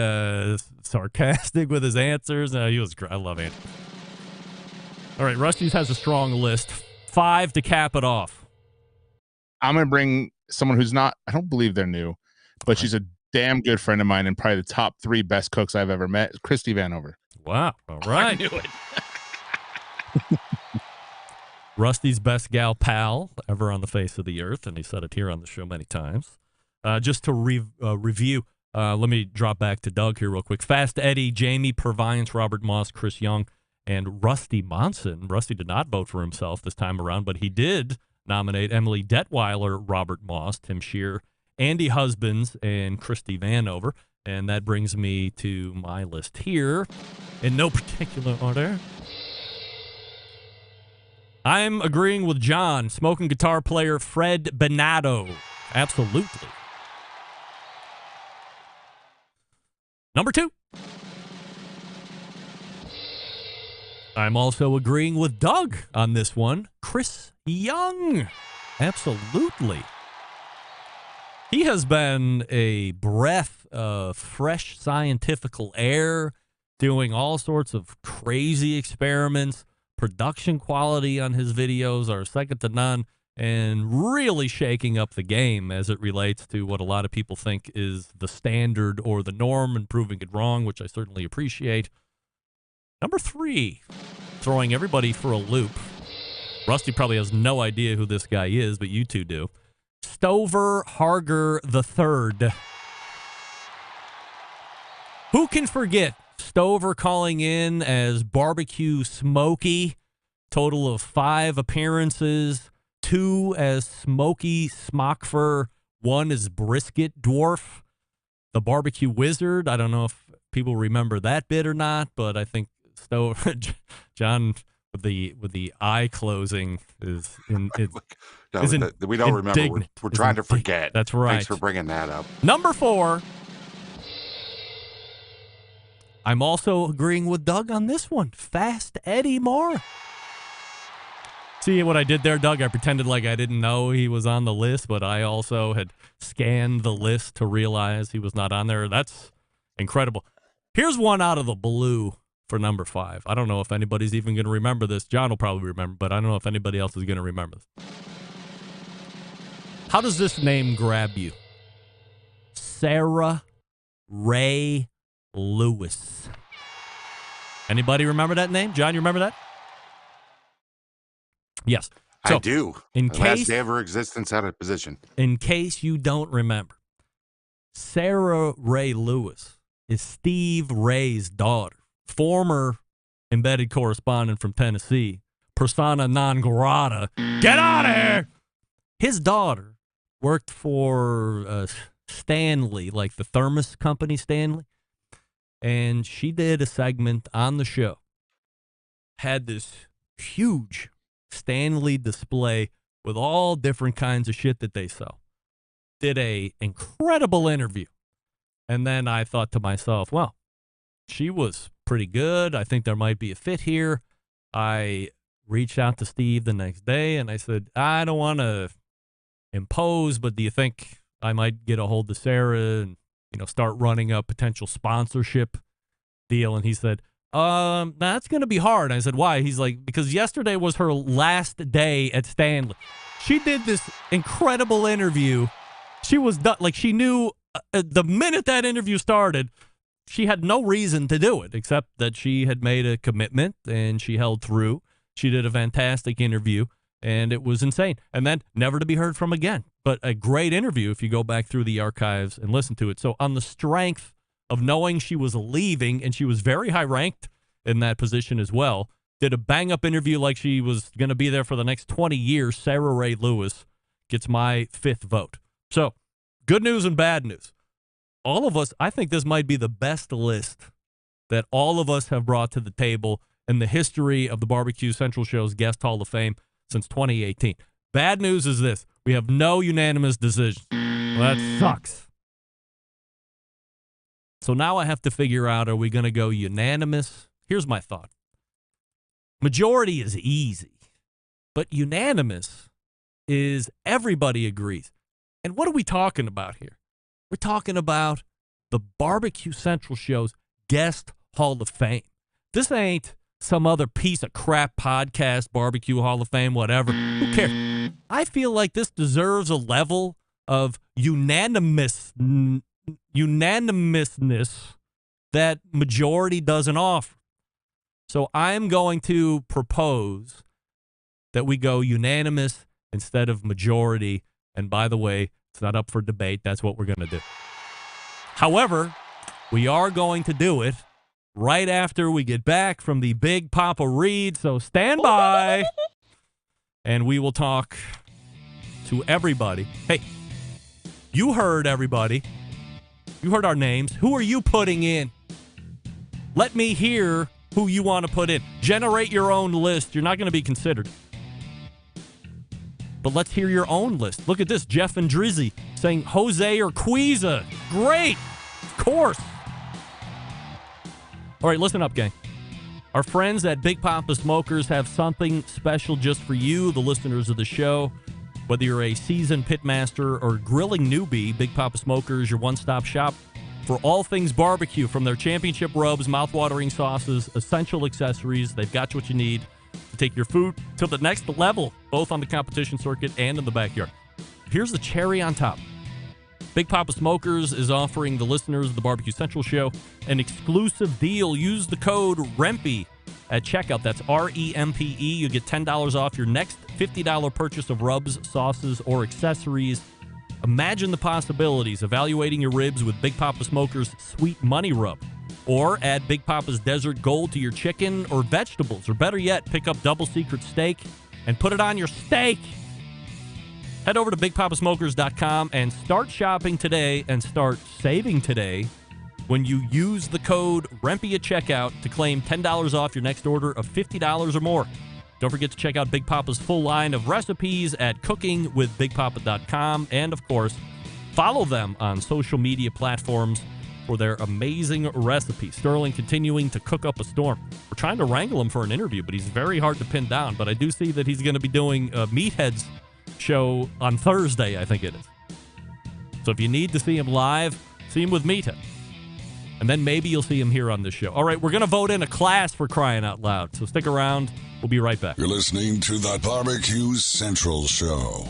sarcastic with his answers. He was great. I love Andy. All right, Rusty's has a strong list. 5 to cap it off. I'm going to bring someone who's not, I don't believe they're new, but she's a damn good friend of mine and probably the top 3 best cooks I've ever met. Christy Vanover. Wow. All right. I knew it. Rusty's best gal pal ever on the face of the earth, and he said it here on the show many times. Just to review, let me drop back to Doug here real quick. Fast Eddie, Jamie Purviance, Robert Moss, Chris Young, and Rusty Monson. Rusty did not vote for himself this time around, but he did nominate Emily Detweiler, Robert Moss, Tim Shear, Andy Husbands, and Christy Vanover. And that brings me to my list here in no particular order. I'm agreeing with John. Smoking guitar player Fred Benato. Absolutely. Number 2. I'm also agreeing with Doug on this one. Chris Young. Absolutely. He has been a breath with fresh scientifical air, doing all sorts of crazy experiments. Production quality on his videos are second to none, and really shaking up the game as it relates to what a lot of people think is the standard or the norm and proving it wrong, which I certainly appreciate. Number 3, throwing everybody for a loop. Rusty probably has no idea who this guy is, but you two do. Stover Harger III. Who can forget Stover calling in as Barbecue Smokey? Total of 5 appearances. 2 as Smokey Smockfer. 1 as Brisket Dwarf. The Barbecue Wizard. I don't know if people remember that bit or not, but I think Stover, John with the eye closing is in. We don't remember. We're trying to forget. That's right. Thanks for bringing that up. Number 4. I'm also agreeing with Doug on this one. Fast Eddie Marr. See what I did there, Doug? I pretended like I didn't know he was on the list, but I also had scanned the list to realize he was not on there. That's incredible. Here's one out of the blue for number 5. I don't know if anybody's even going to remember this. John will probably remember, but I don't know if anybody else is going to remember this. How does this name grab you? Sarah Ray Lewis. Anybody remember that name? John, you remember that? Yes. So, I do. In The case, last day of her existence out of position. In case you don't remember, Sarah Ray Lewis is Steve Ray's daughter, former embedded correspondent from Tennessee, persona non grata. Get out of here! His daughter worked for Stanley, like the thermos company Stanley, and she did a segment on the show, had this huge Stanley display with all different kinds of shit that they sell. Did a incredible interview. And then I thought to myself, well, she was pretty good. I think there might be a fit here. I reached out to Steve the next day and I said, I don't want to impose, but do you think I might get a hold of Sarah and, start running a potential sponsorship deal? And he said, that's going to be hard. I said, why? He's like, because yesterday was her last day at Stanley. She did this incredible interview. She was done. Like, she knew the minute that interview started, she had no reason to do it except that she had made a commitment and she held through. She did a fantastic interview and it was insane. And then never to be heard from again. But a great interview if you go back through the archives and listen to it. So on the strength of knowing she was leaving, and she was very high ranked in that position as well, did a bang-up interview like she was going to be there for the next 20 years, Sarah Ray Lewis gets my 5th vote. So, good news and bad news. All of us, I think this might be the best list that all of us have brought to the table in the history of the Barbecue Central Show's Guest Hall of Fame since 2018. Bad news is this. We have no unanimous decision. Well, that sucks. So now I have to figure out, are we going to go unanimous? Here's my thought. Majority is easy, but unanimous is everybody agrees. And what are we talking about here? We're talking about the Barbecue Central Show's Guest Hall of Fame. This ain't some other piece of crap podcast, Barbecue Hall of Fame, whatever. Who cares? I feel like this deserves a level of unanimousness that majority doesn't offer. So I'm going to propose that we go unanimous instead of majority. And by the way, it's not up for debate. That's what we're going to do. However, we are going to do it right after we get back from the Big Papa Read. So stand by and we will talk to everybody. Hey, you heard everybody. You heard our names. Who are you putting in? Let me hear who you want to put in. Generate your own list. You're not going to be considered. But let's hear your own list. Look at this. Jeff and Drizzy saying Jose or Quiza. Great. Of course. All right, listen up, gang. Our friends at Big Papa Smokers have something special just for you, the listeners of the show. Whether you're a seasoned pitmaster or grilling newbie, Big Papa Smokers, your one-stop shop. for all things barbecue, from their championship rubs, mouth-watering sauces, essential accessories. They've got what you need to take your food to the next level, both on the competition circuit and in the backyard. Here's the cherry on top. Big Papa Smokers is offering the listeners of the Barbecue Central Show an exclusive deal. Use the code REMPE at checkout. That's REMPE. You get $10 off your next $50 purchase of rubs, sauces, or accessories. Imagine the possibilities. Evaluating your ribs with Big Papa Smokers Sweet Money Rub. Or add Big Papa's Desert Gold to your chicken or vegetables. Or better yet, pick up Double Secret Steak and put it on your steak. Head over to BigPapaSmokers.com and start shopping today and start saving today when you use the code REMPE at checkout to claim $10 off your next order of $50 or more. Don't forget to check out Big Papa's full line of recipes at cookingwithbigpapa.com. And, of course, follow them on social media platforms for their amazing recipes. Sterling continuing to cook up a storm. We're trying to wrangle him for an interview, but he's very hard to pin down. But I do see that he's going to be doing Meatheads show on Thursday, I think it is. So if you need to see him live, see him with Meathead. And then maybe you'll see him here on this show. All right, we're going to vote in a class for crying out loud. So stick around. We'll be right back. You're listening to the Barbecue Central Show.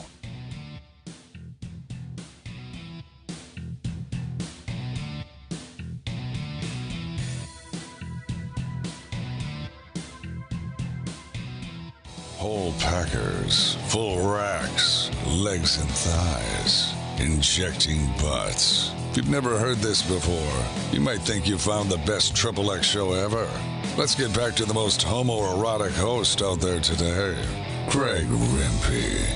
Whole packers, full racks, legs and thighs, injecting butts. If you've never heard this before, you might think you found the best XXX show ever. Let's get back to the most homoerotic host out there today, Craig Rimpey.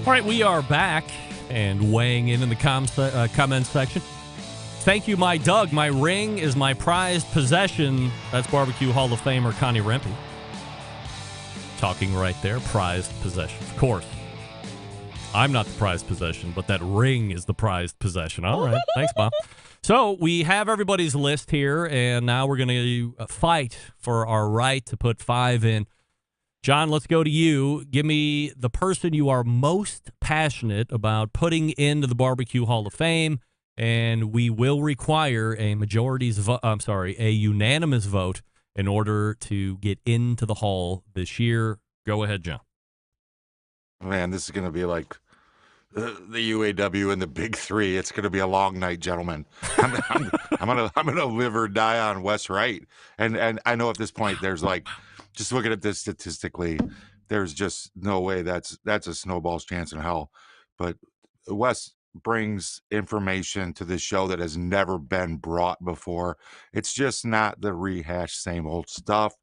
All right, we are back and weighing in the comments section. Thank you, my Doug. My ring is my prized possession. That's Barbecue Hall of Famer Connie Rimpey. Talking right there, prized possession. Of course. I'm not the prized possession, but that ring is the prized possession. All right. Thanks, Bob. So we have everybody's list here, and now we're going to fight for our right to put 5 in. John, let's go to you. Give me the person you are most passionate about putting into the Barbecue Hall of Fame, and we will require a unanimous vote in order to get into the hall this year. Go ahead, John. Man, this is going to be like the UAW and the Big Three. It's going to be a long night, gentlemen. I'm gonna live or die on Wes Wright, and I know at this point there's like, just looking at this statistically, there's just no way that's a snowball's chance in hell. But Wes brings information to the show that has never been brought before. It's just not the rehashed same old stuff.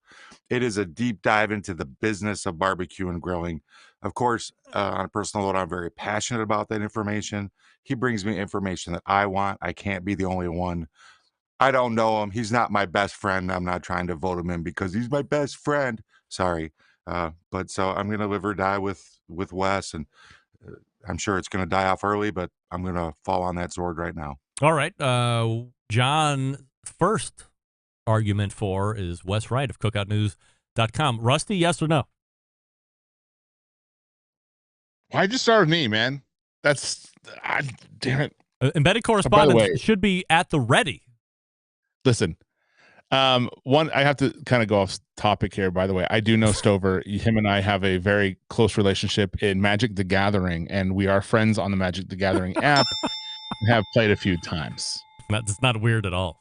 It is a deep dive into the business of barbecue and grilling. Of course, on a personal note, I'm very passionate about that information. He brings me information that I want. I can't be the only one. I don't know him. He's not my best friend. I'm not trying to vote him in because he's my best friend. Sorry. But so I'm going to live or die with Wes, and I'm sure it's going to die off early, but I'm going to fall on that sword right now. All right. John, first argument for is Wes Wright of cookoutnews.com. Rusty, yes or no? Why'd you start with me, man? Damn it. Embedded correspondence should be at the ready. Listen, I have to kind of go off topic here, by the way. I do know Stover. Him and I have a very close relationship in Magic the Gathering, and we are friends on the Magic the Gathering app and have played a few times. That's not weird at all.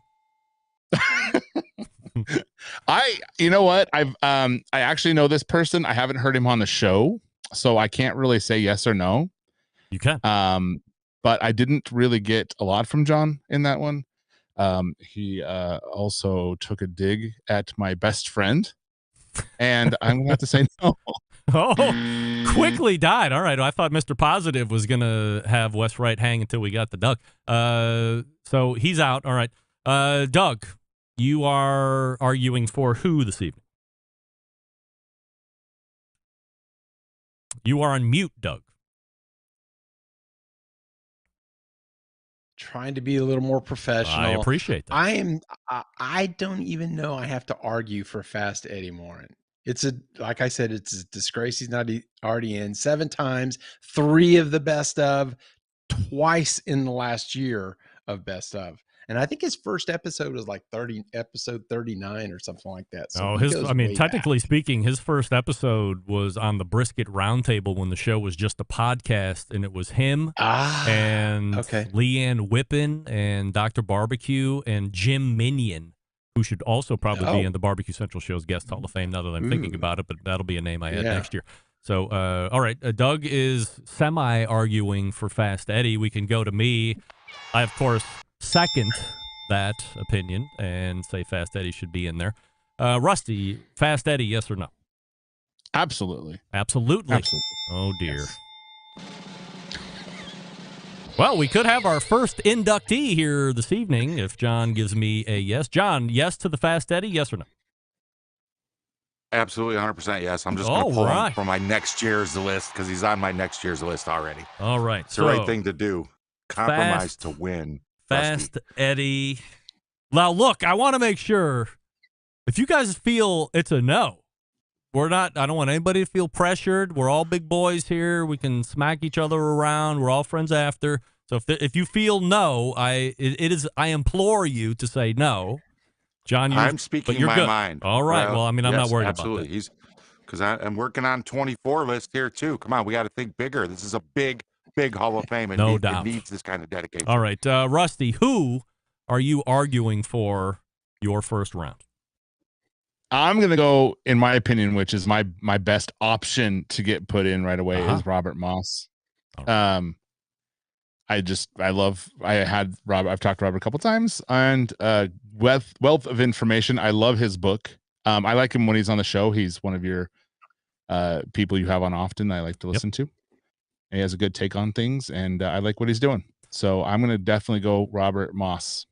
You know what? I actually know this person. I haven't heard him on the show, so I can't really say yes or no. You can. But I didn't really get a lot from John in that one. He also took a dig at my best friend, and I'm going to have to say no. Oh, quickly died. All right. I thought Mr. Positive was going to have Wes Wright hang until we got the Doug. So he's out. All right. Doug, you are arguing for who this evening? You are on mute, Doug. Trying to be a little more professional. I appreciate that. I don't even know I have to argue for Fast Eddie Morin. It's like I said, it's a disgrace he's not already in 7 times, 3 of the best of, twice in the last year of best of. And I think his first episode was like episode 39 or something like that. So technically speaking, his first episode was on the Brisket Roundtable when the show was just a podcast, and it was him and Leanne Whippen and Dr. Barbecue and Jim Minion, who should also probably be in the Barbecue Central Show's Guest Hall of Fame now that I'm thinking about it, but that'll be a name I add next year. So, all right, Doug is semi-arguing for Fast Eddie. We can go to me. I, of course, second that opinion and say Fast Eddie should be in there. Rusty, Fast Eddie, yes or no? Absolutely. Absolutely. Oh, dear. Yes. Well, we could have our first inductee here this evening if John gives me a yes. John, yes to the Fast Eddie, yes or no? Absolutely, 100% yes. I'm just going to pull him from my next year's list because he's on my next year's list already. All right. It's the right thing to do. Compromise to win. Fast Eddie. Now, look, I want to make sure if you guys feel it's a no, I don't want anybody to feel pressured. We're all big boys here. We can smack each other around. We're all friends after. So if you feel no, I implore you to say no. John, I'm speaking my mind. All right. Well, I mean, I'm not worried about that. Because I'm working on 24 list here, too. Come on, we got to think bigger. This is a big Hall of Fame, and no doubt. It needs this kind of dedication. All right. Rusty, who are you arguing for your first round? I'm going to go, in my opinion, which is my best option to get put in right away, is Robert Moss. Right. I've talked to Robert a couple times, and wealth of information. I love his book. I like him when he's on the show. He's one of your people you have on often. I like to listen to. He has a good take on things, and I like what he's doing. So I'm going to definitely go Robert Moss.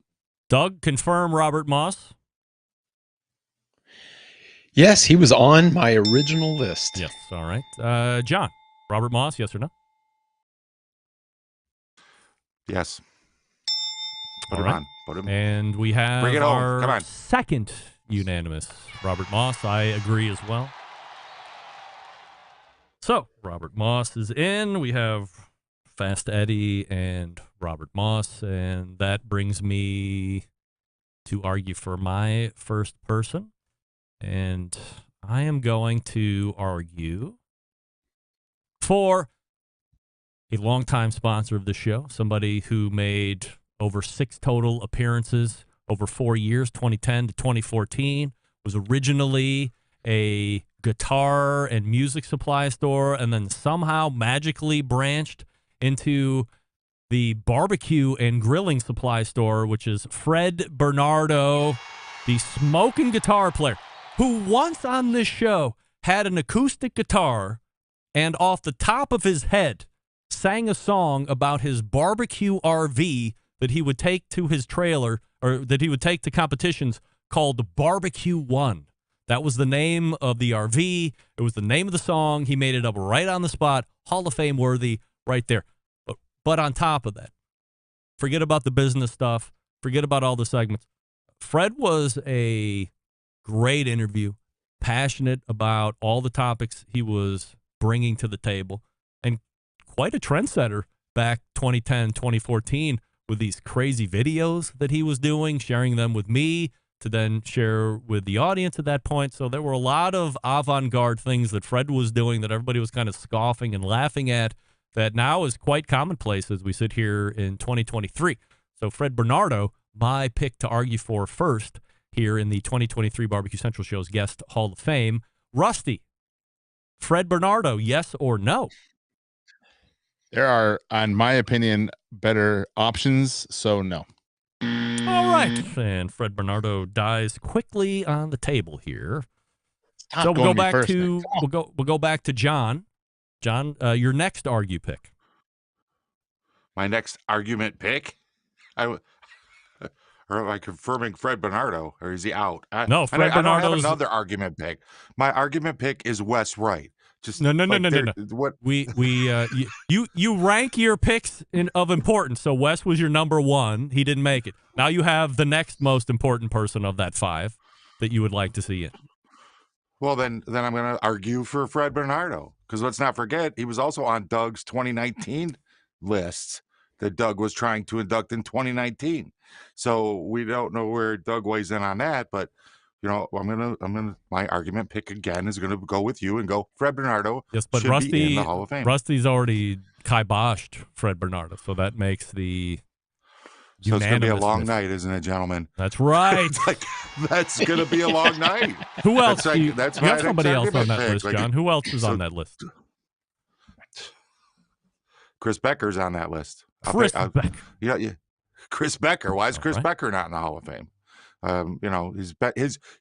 Doug, confirm Robert Moss. Yes, he was on my original list. Yes. All right. John, Robert Moss, yes or no? Yes. Put him on. Put him. And we have Bring it our Come on. second unanimous, Robert Moss. I agree as well. So, Robert Moss is in. We have Fast Eddie and Robert Moss, and that brings me to argue for my first person. And I am going to argue for a longtime sponsor of the show, somebody who made over 6 total appearances over 4 years, 2010 to 2014, was originally a guitar and music supply store, and then somehow magically branched into the barbecue and grilling supply store, which is Fred Bernardo, the smoking guitar player, who once on this show had an acoustic guitar and off the top of his head sang a song about his barbecue RV that he would take to his trailer, or that he would take to competitions, called Barbecue One. That was the name of the RV. It was the name of the song. He made it up right on the spot. Hall of Fame worthy right there. But on top of that, forget about the business stuff. Forget about all the segments. Fred was a great interview, passionate about all the topics he was bringing to the table, and quite a trendsetter back 2010, 2014 with these crazy videos that he was doing, sharing them with me to then share with the audience at that point. So there were a lot of avant-garde things that Fred was doing that everybody was kind of scoffing and laughing at, that now is quite commonplace as we sit here in 2023. So Fred Bernardo, my pick to argue for first here in the 2023 Barbecue Central Show's Guest Hall of Fame. Rusty, Fred Bernardo, yes or no? There are, in my opinion, better options, so no. All right. And Fred Bernardo dies quickly on the table here. So we'll go back to John. John, your next argue pick. My next argument pick? Or am I confirming Fred Bernardo, or is he out? No, Fred Bernardo. I don't have another argument pick. My argument pick is Wes Wright. Just no. What? You rank your picks of importance. So Wes was your number one. He didn't make it. Now you have the next most important person of that 5 that you would like to see in. Well, then I'm going to argue for Fred Bernardo, because let's not forget he was also on Doug's 2019 list that Doug was trying to induct in 2019. So we don't know where Doug weighs in on that, but my argument pick again is going to go with you and go Fred Bernardo. Yes, but should be in the Hall of Fame. Rusty's already kiboshed Fred Bernardo, so that makes the So it's going to be a long unanimous. night, isn't it, gentlemen? That's right. It's like, that's going to be a long night. Who else? That's You that's have my somebody else on that pick. list, John. Who else is on that list? Chris Becker's on that list. Becker. Yeah. Chris Becker. Why is Chris Becker not in the Hall of Fame?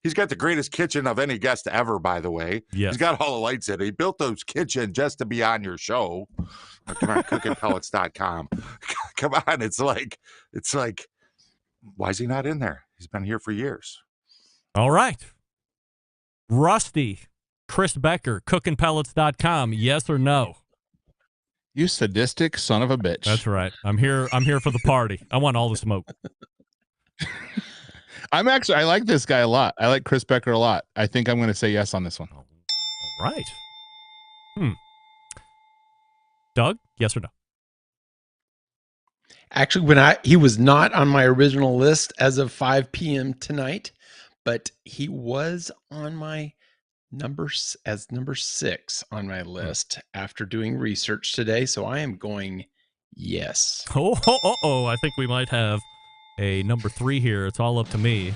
He's got the greatest kitchen of any guest ever, by the way. Yes. He's got all the lights in it. He built those kitchen just to be on your show. Come on, cookingpellets.com. Come on, it's like, why is he not in there? He's been here for years. All right. Rusty, Chris Becker, cookingpellets.com. Yes or no? You sadistic son of a bitch. That's right. I'm here for the party. I want all the smoke. I like this guy a lot. I like Chris Becker a lot. I think I'm going to say yes on this one. All right. Doug, yes or no? Actually, he was not on my original list as of 5 p.m. tonight, but he was on my number 6 on my list after doing research today. So I am going yes. Oh, I think we might have a number 3 here. It's all up to me.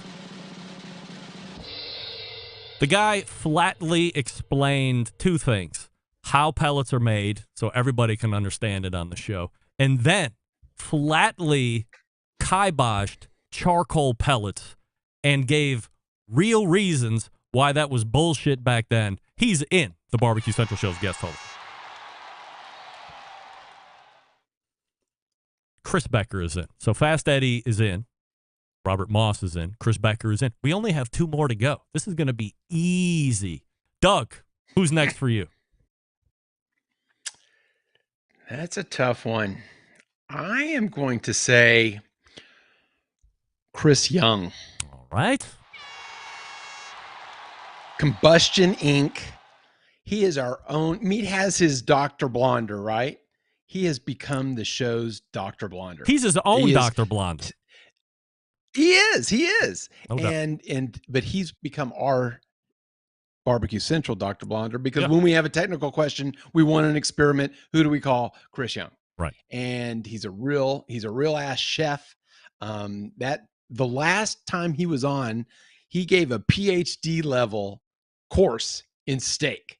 The guy flatly explained 2 things: how pellets are made, so everybody can understand it on the show, and then flatly kiboshed charcoal pellets and gave real reasons why that was bullshit back then. He's in the Barbecue Central Show's guest host. Chris Becker is in. So Fast Eddie is in. Robert Moss is in. Chris Becker is in. We only have 2 more to go. This is going to be easy. Doug, who's next for you? That's a tough one. I am going to say Chris Young. All right. Combustion Inc. He is our own. Meat has his Dr. Blonder, right? He has become the show's Dr. Blonder. He's his own Dr. Blonder. He is. No doubt. But he's become our Barbecue Central Dr. Blonder, because when we have a technical question, we want an experiment. Who do we call? Chris Young. Right. And he's a real ass chef. That the last time he was on, he gave a PhD level course in steak,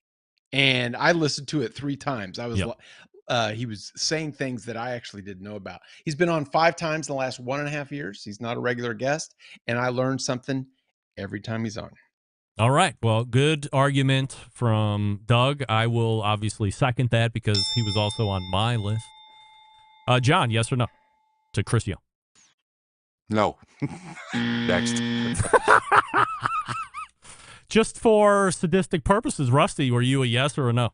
and I listened to it 3 times. I was he was saying things that I actually didn't know about. He's been on 5 times in the last 1.5 years. He's not a regular guest, and I learned something every time he's on. All right. Well, good argument from Doug. I will obviously second that because he was also on my list. John, yes or no to Chris Young? No. Next. Just for sadistic purposes, Rusty, were you a yes or a no?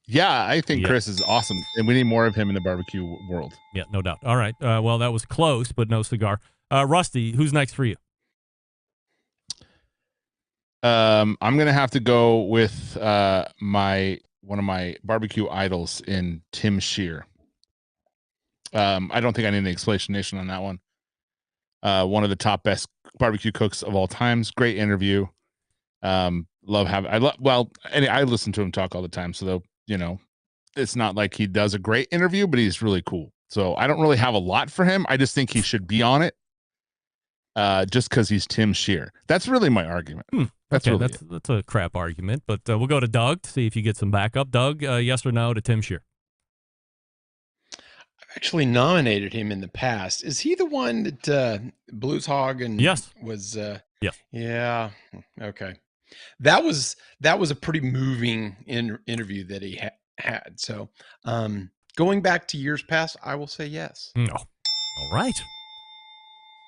Yeah, I think Chris is awesome, and we need more of him in the barbecue world. Yeah, no doubt. All right. Well, that was close, but no cigar. Rusty, who's next for you? I'm gonna have to go with one of my barbecue idols in Tim Shear. I don't think I need an explanation on that one. One of the top best barbecue cooks of all times. Great interview. I listen to him talk all the time. So it's not like he does a great interview, but he's really cool. So I don't really have a lot for him. I just think he should be on it. Just because he's Tim Shear. That's really my argument. That's a crap argument, but we'll go to Doug to see if you get some backup. Doug, yes or no to Tim Shear? I've actually nominated him in the past. Is he the one that Blues Hog and was? Yes. Yeah. Okay. That was a pretty moving interview that he had. So, going back to years past, I will say yes. No. All right.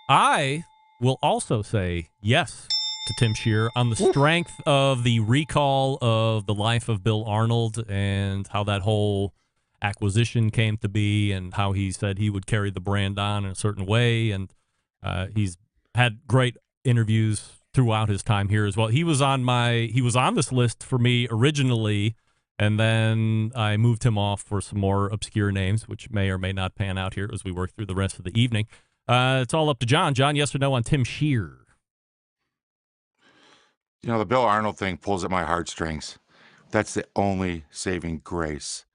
I will also say yes to Tim Shear on the strength of the recall of The Life of Bill Arnold and how that whole acquisition came to be and how he said he would carry the brand on in a certain way. And he's had great interviews throughout his time here as well. He was on this list for me originally, and then I moved him off for some more obscure names, which may or may not pan out here as we work through the rest of the evening. It's all up to John. John, yes or no on Tim Shear? You know, the Bill Arnold thing pulls at my heartstrings. That's the only saving grace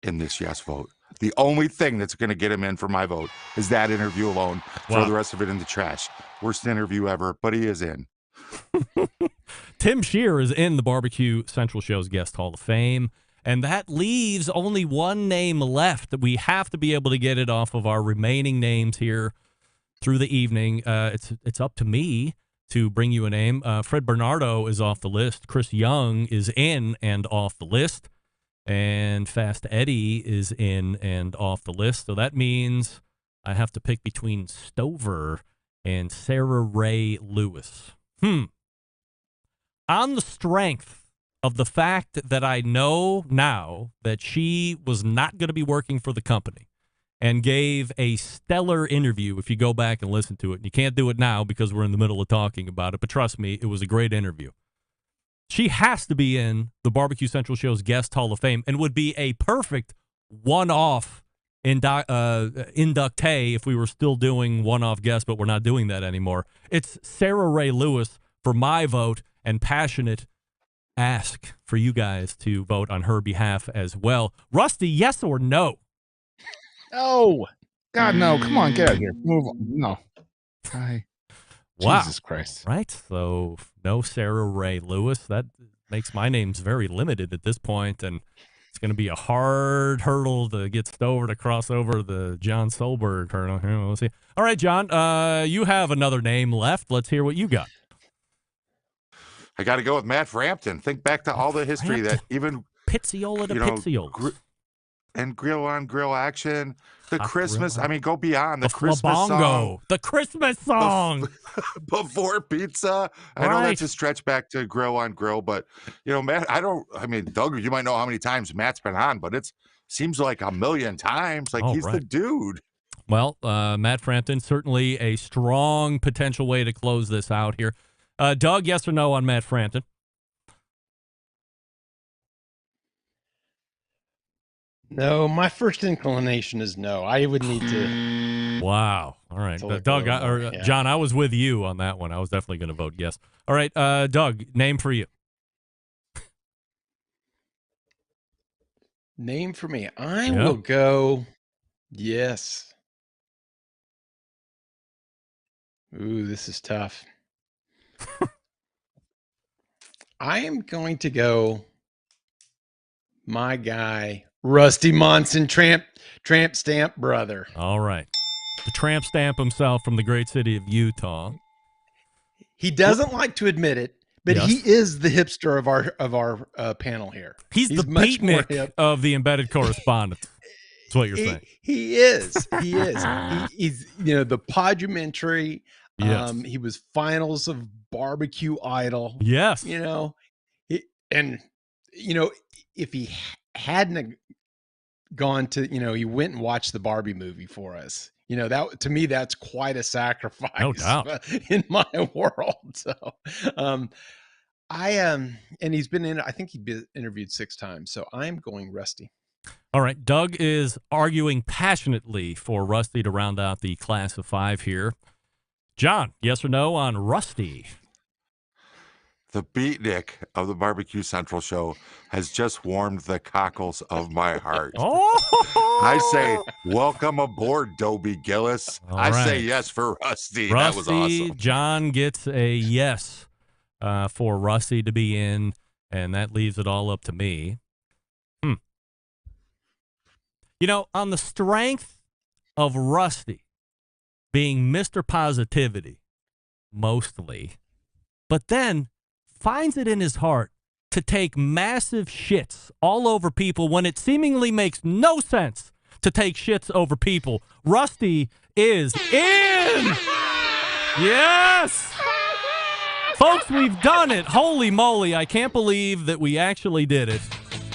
in this yes vote. The only thing that's going to get him in for my vote is that interview alone. Throw the rest of it in the trash. Worst interview ever, but he is in. Tim Shear is in the Barbecue Central Show's Guest Hall of Fame, and that leaves only one name left. That we have to be able to get it off of our remaining names here through the evening. It's up to me to bring you a name. Fred Bernardo is off the list. Chris Young is in and off the list. And Fast Eddie is in and off the list. So that means I have to pick between Stover and Sarah Ray Lewis. On the strength of the fact that I know now that she was not going to be working for the company and gave a stellar interview, if you go back and listen to it. And you can't do it now because we're in the middle of talking about it, but trust me, it was a great interview. She has to be in the Barbecue Central Show's Guest Hall of Fame and would be a perfect one-off inductee if we were still doing one-off guests, but we're not doing that anymore. It's Sarah Ray Lewis for my vote, and passionate ask for you guys to vote on her behalf as well. Rusty, yes or no? Oh, God, no. Come on, get out of here. Move on. No. Hi. Wow. Jesus Christ. Right. So no Sarah Ray Lewis. That makes my names very limited at this point, and it's going to be a hard hurdle to get Stover to cross over the John Solberg hurdle. Here, we'll see. All right, John, you have another name left. Let's hear what you got. I got to go with Matt Frampton. Think back to all the history that even Pizziola to Pizziola. And grill on grill action, the Christmas. I mean, go beyond the Christmas Flabango, song, the Christmas song before pizza. I know that's a stretch back to grill on grill, but you know, Matt. I mean, Doug, you might know how many times Matt's been on, but it seems like a million times. Like he's the dude. Well, Matt Frampton, certainly a strong potential way to close this out here. Doug, yes or no on Matt Frampton? No, my first inclination is no. I would need to. Wow. All right. Doug, John, I was with you on that one. I was definitely going to vote yes. All right. Doug, name for you. Name for me. I will go yes. Ooh, this is tough. I am going to go my guy, Rusty Monson, tramp stamp brother. All right. The tramp stamp himself from the great city of Utah. He doesn't like to admit it, but he is the hipster of our panel here. He's the beatnik of the embedded correspondent. That's what you're saying. He is. He is. He's, you know, the Podumentary. Yes. He was finals of Barbecue Idol. Yes. You know, if he hadn't gone to, you know, he went and watched the Barbie movie for us. You know, that to me, that's quite a sacrifice. No doubt. In my world. So, and he's been in, I think he'd been interviewed 6 times. So I'm going Rusty. All right. Doug is arguing passionately for Rusty to round out the class of 5 here. John, yes or no on Rusty? The beatnik of the Barbecue Central show has just warmed the cockles of my heart. I say, welcome aboard, Dobie Gillis. I say yes for Rusty. That was awesome. John gets a yes for Rusty to be in, and that leaves it all up to me. You know, on the strength of Rusty being Mr. Positivity, mostly, but then finds it in his heart to take massive shits all over people when it seemingly makes no sense to take shits over people. Rusty is in! Yes! Folks, we've done it. Holy moly, I can't believe that we actually did it.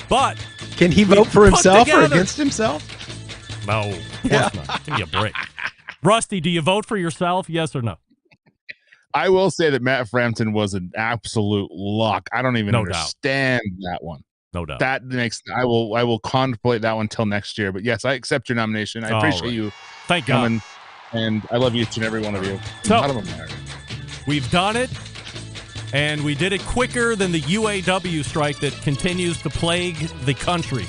But can he vote for himself or against himself? No, of course not. Give me a break. Rusty, do you vote for yourself, yes or no? I will say that Matt Frampton was an absolute lock. I don't even understand that one. No doubt. That makes I will contemplate that one till next year. But yes, I accept your nomination. I appreciate you. Thank coming, God. and I love each and every one of you. So, None of them matter. We've done it, and we did it quicker than the UAW strike that continues to plague the country.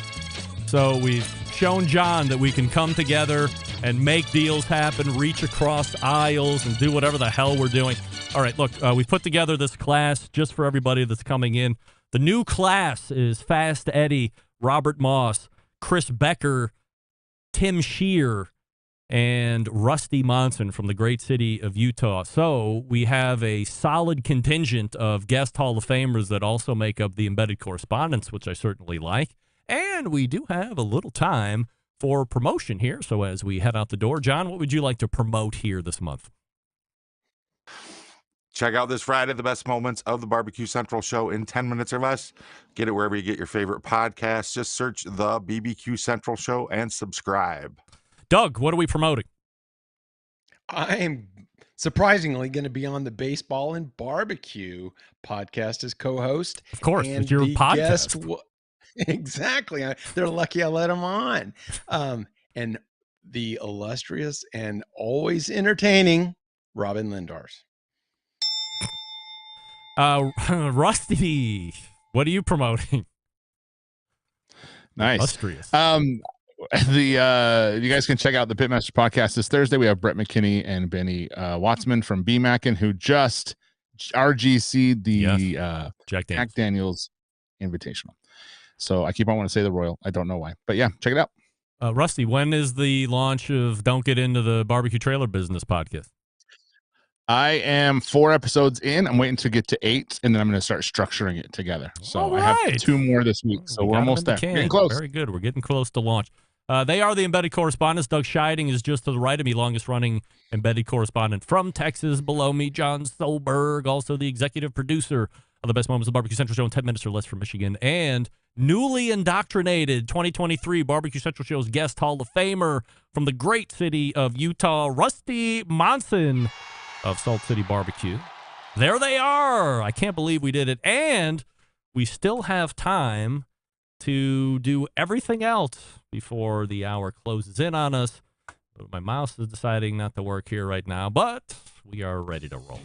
So we've shown John that we can come together and make deals happen, reach across aisles, and do whatever the hell we're doing. All right, look, we put together this class just for everybody that's coming in. The new class is Fast Eddie, Robert Moss, Chris Becker, Tim Shear, and Rusty Monson from the great city of Utah. So we have a solid contingent of guest Hall of Famers that also make up the embedded correspondence, which I certainly like. And we do have a little time for promotion here. So as we head out the door, John, what would you like to promote here this month? Check out this Friday the best moments of the Barbecue Central show in 10 minutes or less. Get it wherever you get your favorite podcasts. Just search the BBQ Central show and subscribe. Doug, what are we promoting? I'm surprisingly going to be on the Baseball and Barbecue podcast as co-host. Of course, it's your podcast. Exactly. They're lucky I let them on. And the illustrious and always entertaining Robin Lindars. Rusty, what are you promoting? Nice. Illustrious. You guys can check out the Pitmaster podcast this Thursday. We have Brett McKinney and Benny Watsman from BMACN who just RGC'd the Jack Daniels Invitational. So I keep on wanting to say the Royal. I don't know why, but yeah, check it out. Rusty, when is the launch of Don't Get Into the Barbecue Trailer Business podcast? I am 4 episodes in. I'm waiting to get to 8, and then I'm going to start structuring it together. So I have 2 more this week. So we're almost there. Getting close. Very good. We're getting close to launch. They are the embedded correspondents. Doug Scheiding is just to the right of me, longest running embedded correspondent from Texas. Below me, John Solberg, also the executive producer of the Best Moments of the Barbecue Central Show in 10 minutes or less from Michigan. And newly indoctrinated 2023 Barbecue Central Show's guest Hall of Famer from the great city of Utah, Rusty Monson of Salt City Barbecue. There they are. I can't believe we did it. And we still have time to do everything else before the hour closes in on us. My mouse is deciding not to work here right now, but we are ready to roll.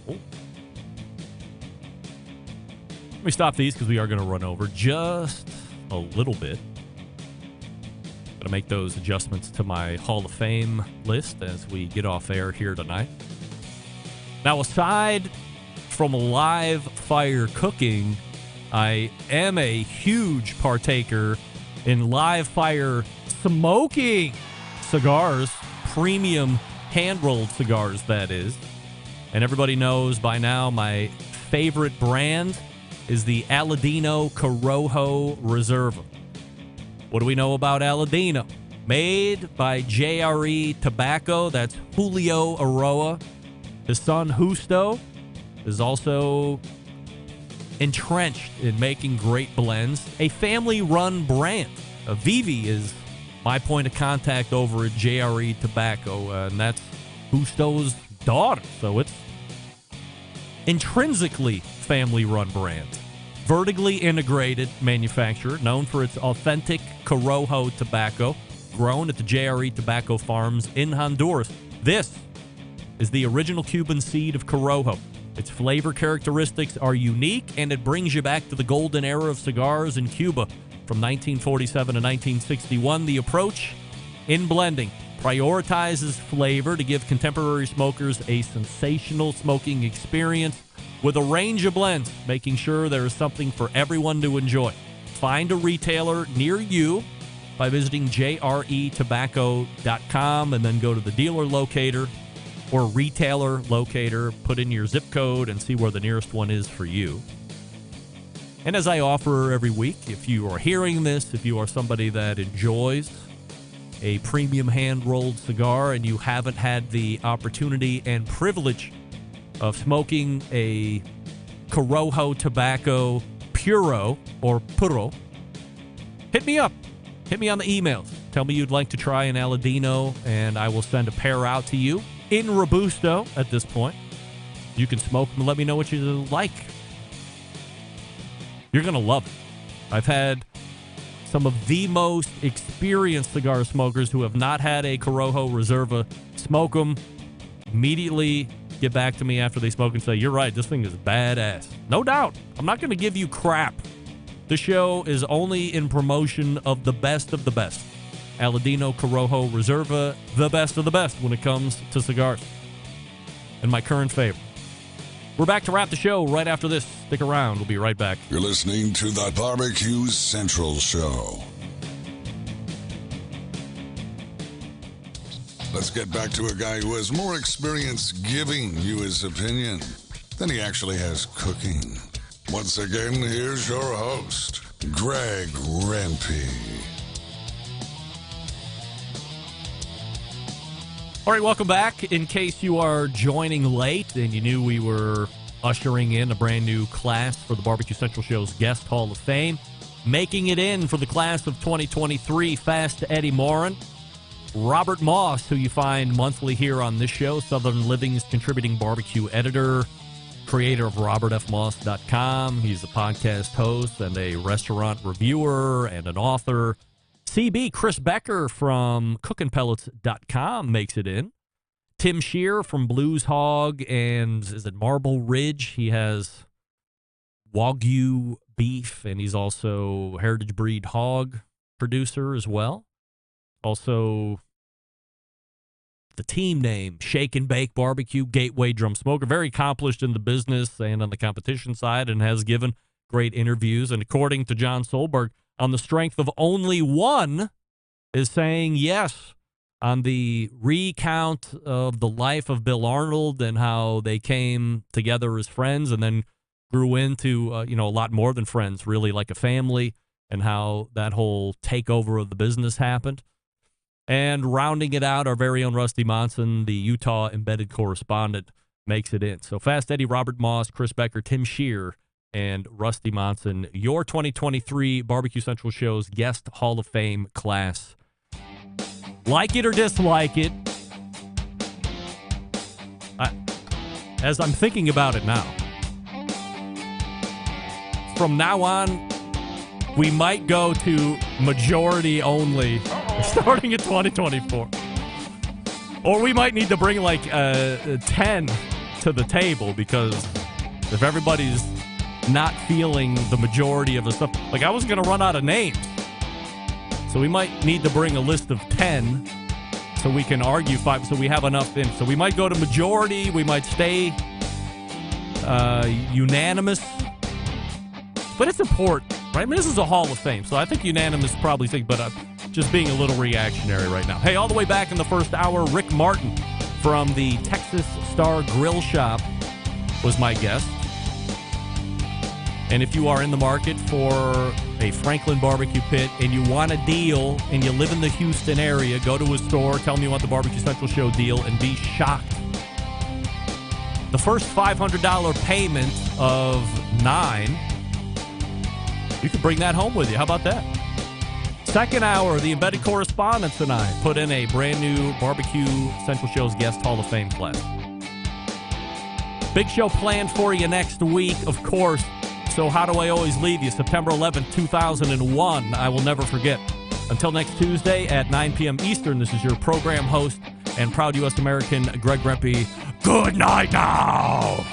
Let me stop these because we are going to run over just a little bit. Got to make those adjustments to my Hall of Fame list as we get off air here tonight. Now, aside from live fire cooking, I am a huge partaker in live fire smoking cigars, premium hand-rolled cigars, that is. And everybody knows by now my favorite brand is the Aladino Corojo Reserva. What do we know about Aladino? Made by JRE Tobacco, that's Julio Aroa. His son, Justo, is also entrenched in making great blends. A family-run brand. Vivi is my point of contact over at JRE Tobacco, and that's Justo's daughter. So it's intrinsically family-run brand. Vertically integrated manufacturer, known for its authentic Corojo tobacco, grown at the JRE Tobacco Farms in Honduras. This is the original Cuban seed of Corojo. Its flavor characteristics are unique, and it brings you back to the golden era of cigars in Cuba from 1947 to 1961. The approach in blending prioritizes flavor to give contemporary smokers a sensational smoking experience with a range of blends, making sure there is something for everyone to enjoy. Find a retailer near you by visiting jretobacco.com and then go to the dealer locator or retailer locator, put in your zip code and see where the nearest one is for you. And as I offer every week, if you are hearing this, if you are somebody that enjoys a premium hand-rolled cigar and you haven't had the opportunity and privilege of smoking a Corojo tobacco puro or puro, hit me up. Hit me on the emails. Tell me you'd like to try an Aladino, and I will send a pair out to you in Robusto at this point. You can smoke them and let me know what you like. You're going to love it. I've had some of the most experienced cigar smokers who have not had a Corojo Reserva smoke them, immediately get back to me after they smoke and say, you're right, this thing is badass. No doubt. I'm not going to give you crap. The show is only in promotion of the best of the best. Aladino Corojo Reserva, the best of the best when it comes to cigars. And my current favorite. We're back to wrap the show right after this. Stick around. We'll be right back. You're listening to the Barbecue Central Show. Let's get back to a guy who has more experience giving you his opinion than he actually has cooking. Once again, here's your host, Greg Rempe. All right, welcome back. In case you are joining late and you knew we were ushering in a brand new class for the Barbecue Central Show's Guest Hall of Fame, making it in for the class of 2023, Fast Eddie Morin, Robert Moss, who you find monthly here on this show, Southern Living's contributing barbecue editor, creator of RobertFMoss.com. He's a podcast host and a restaurant reviewer and an author. CB, Chris Becker from CookingPellets.com makes it in. Tim Shear from Blues Hog and is it Marble Ridge? He has Wagyu beef, and he's also Heritage Breed hog producer as well. Also, the team name, Shake and Bake Barbecue, Gateway Drum Smoker. Very accomplished in the business and on the competition side, and has given great interviews. And according to John Solberg, on the strength of only one, is saying yes on the recount of the life of Bill Arnold and how they came together as friends and then grew into, a lot more than friends, really like a family, and how that whole takeover of the business happened. And rounding it out, our very own Rusty Monson, the Utah embedded correspondent, makes it in. So Fast Eddie, Robert Moss, Chris Becker, Tim Shear, and Rusty Monson, your 2023 Barbecue Central Show's Guest Hall of Fame class. Like it or dislike it, as I'm thinking about it now, from now on, we might go to majority only starting in 2024. Or we might need to bring like 10 to the table, because if everybody's not feeling the majority of the stuff, like I was going to run out of names. So we might need to bring a list of 10 so we can argue 5, so we have enough in. So we might go to majority, we might stay unanimous. But it's important, right? I mean, this is a Hall of Fame, so I think unanimous probably think, but just being a little reactionary right now. Hey, all the way back in the first hour, Rick Martin from the Texas Star Grill Shop was my guest. And if you are in the market for a Franklin barbecue pit and you want a deal and you live in the Houston area, go to a store, tell them you want the Barbecue Central Show deal, and be shocked. The first $500 payment of 9, you can bring that home with you. How about that? Second hour, the embedded correspondents and I put in a brand new Barbecue Central Show's Guest Hall of Fame class. Big show planned for you next week, of course. So how do I always leave you? September 11th, 2001. I will never forget. Until next Tuesday at 9 p.m. Eastern, this is your program host and proud U.S. American, Greg Rempe. Good night now!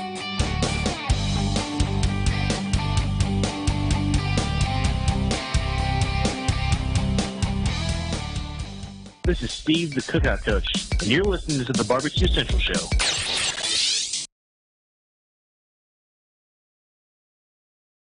This is Steve, the Cookout Coach, and you're listening to the Barbecue Central Show.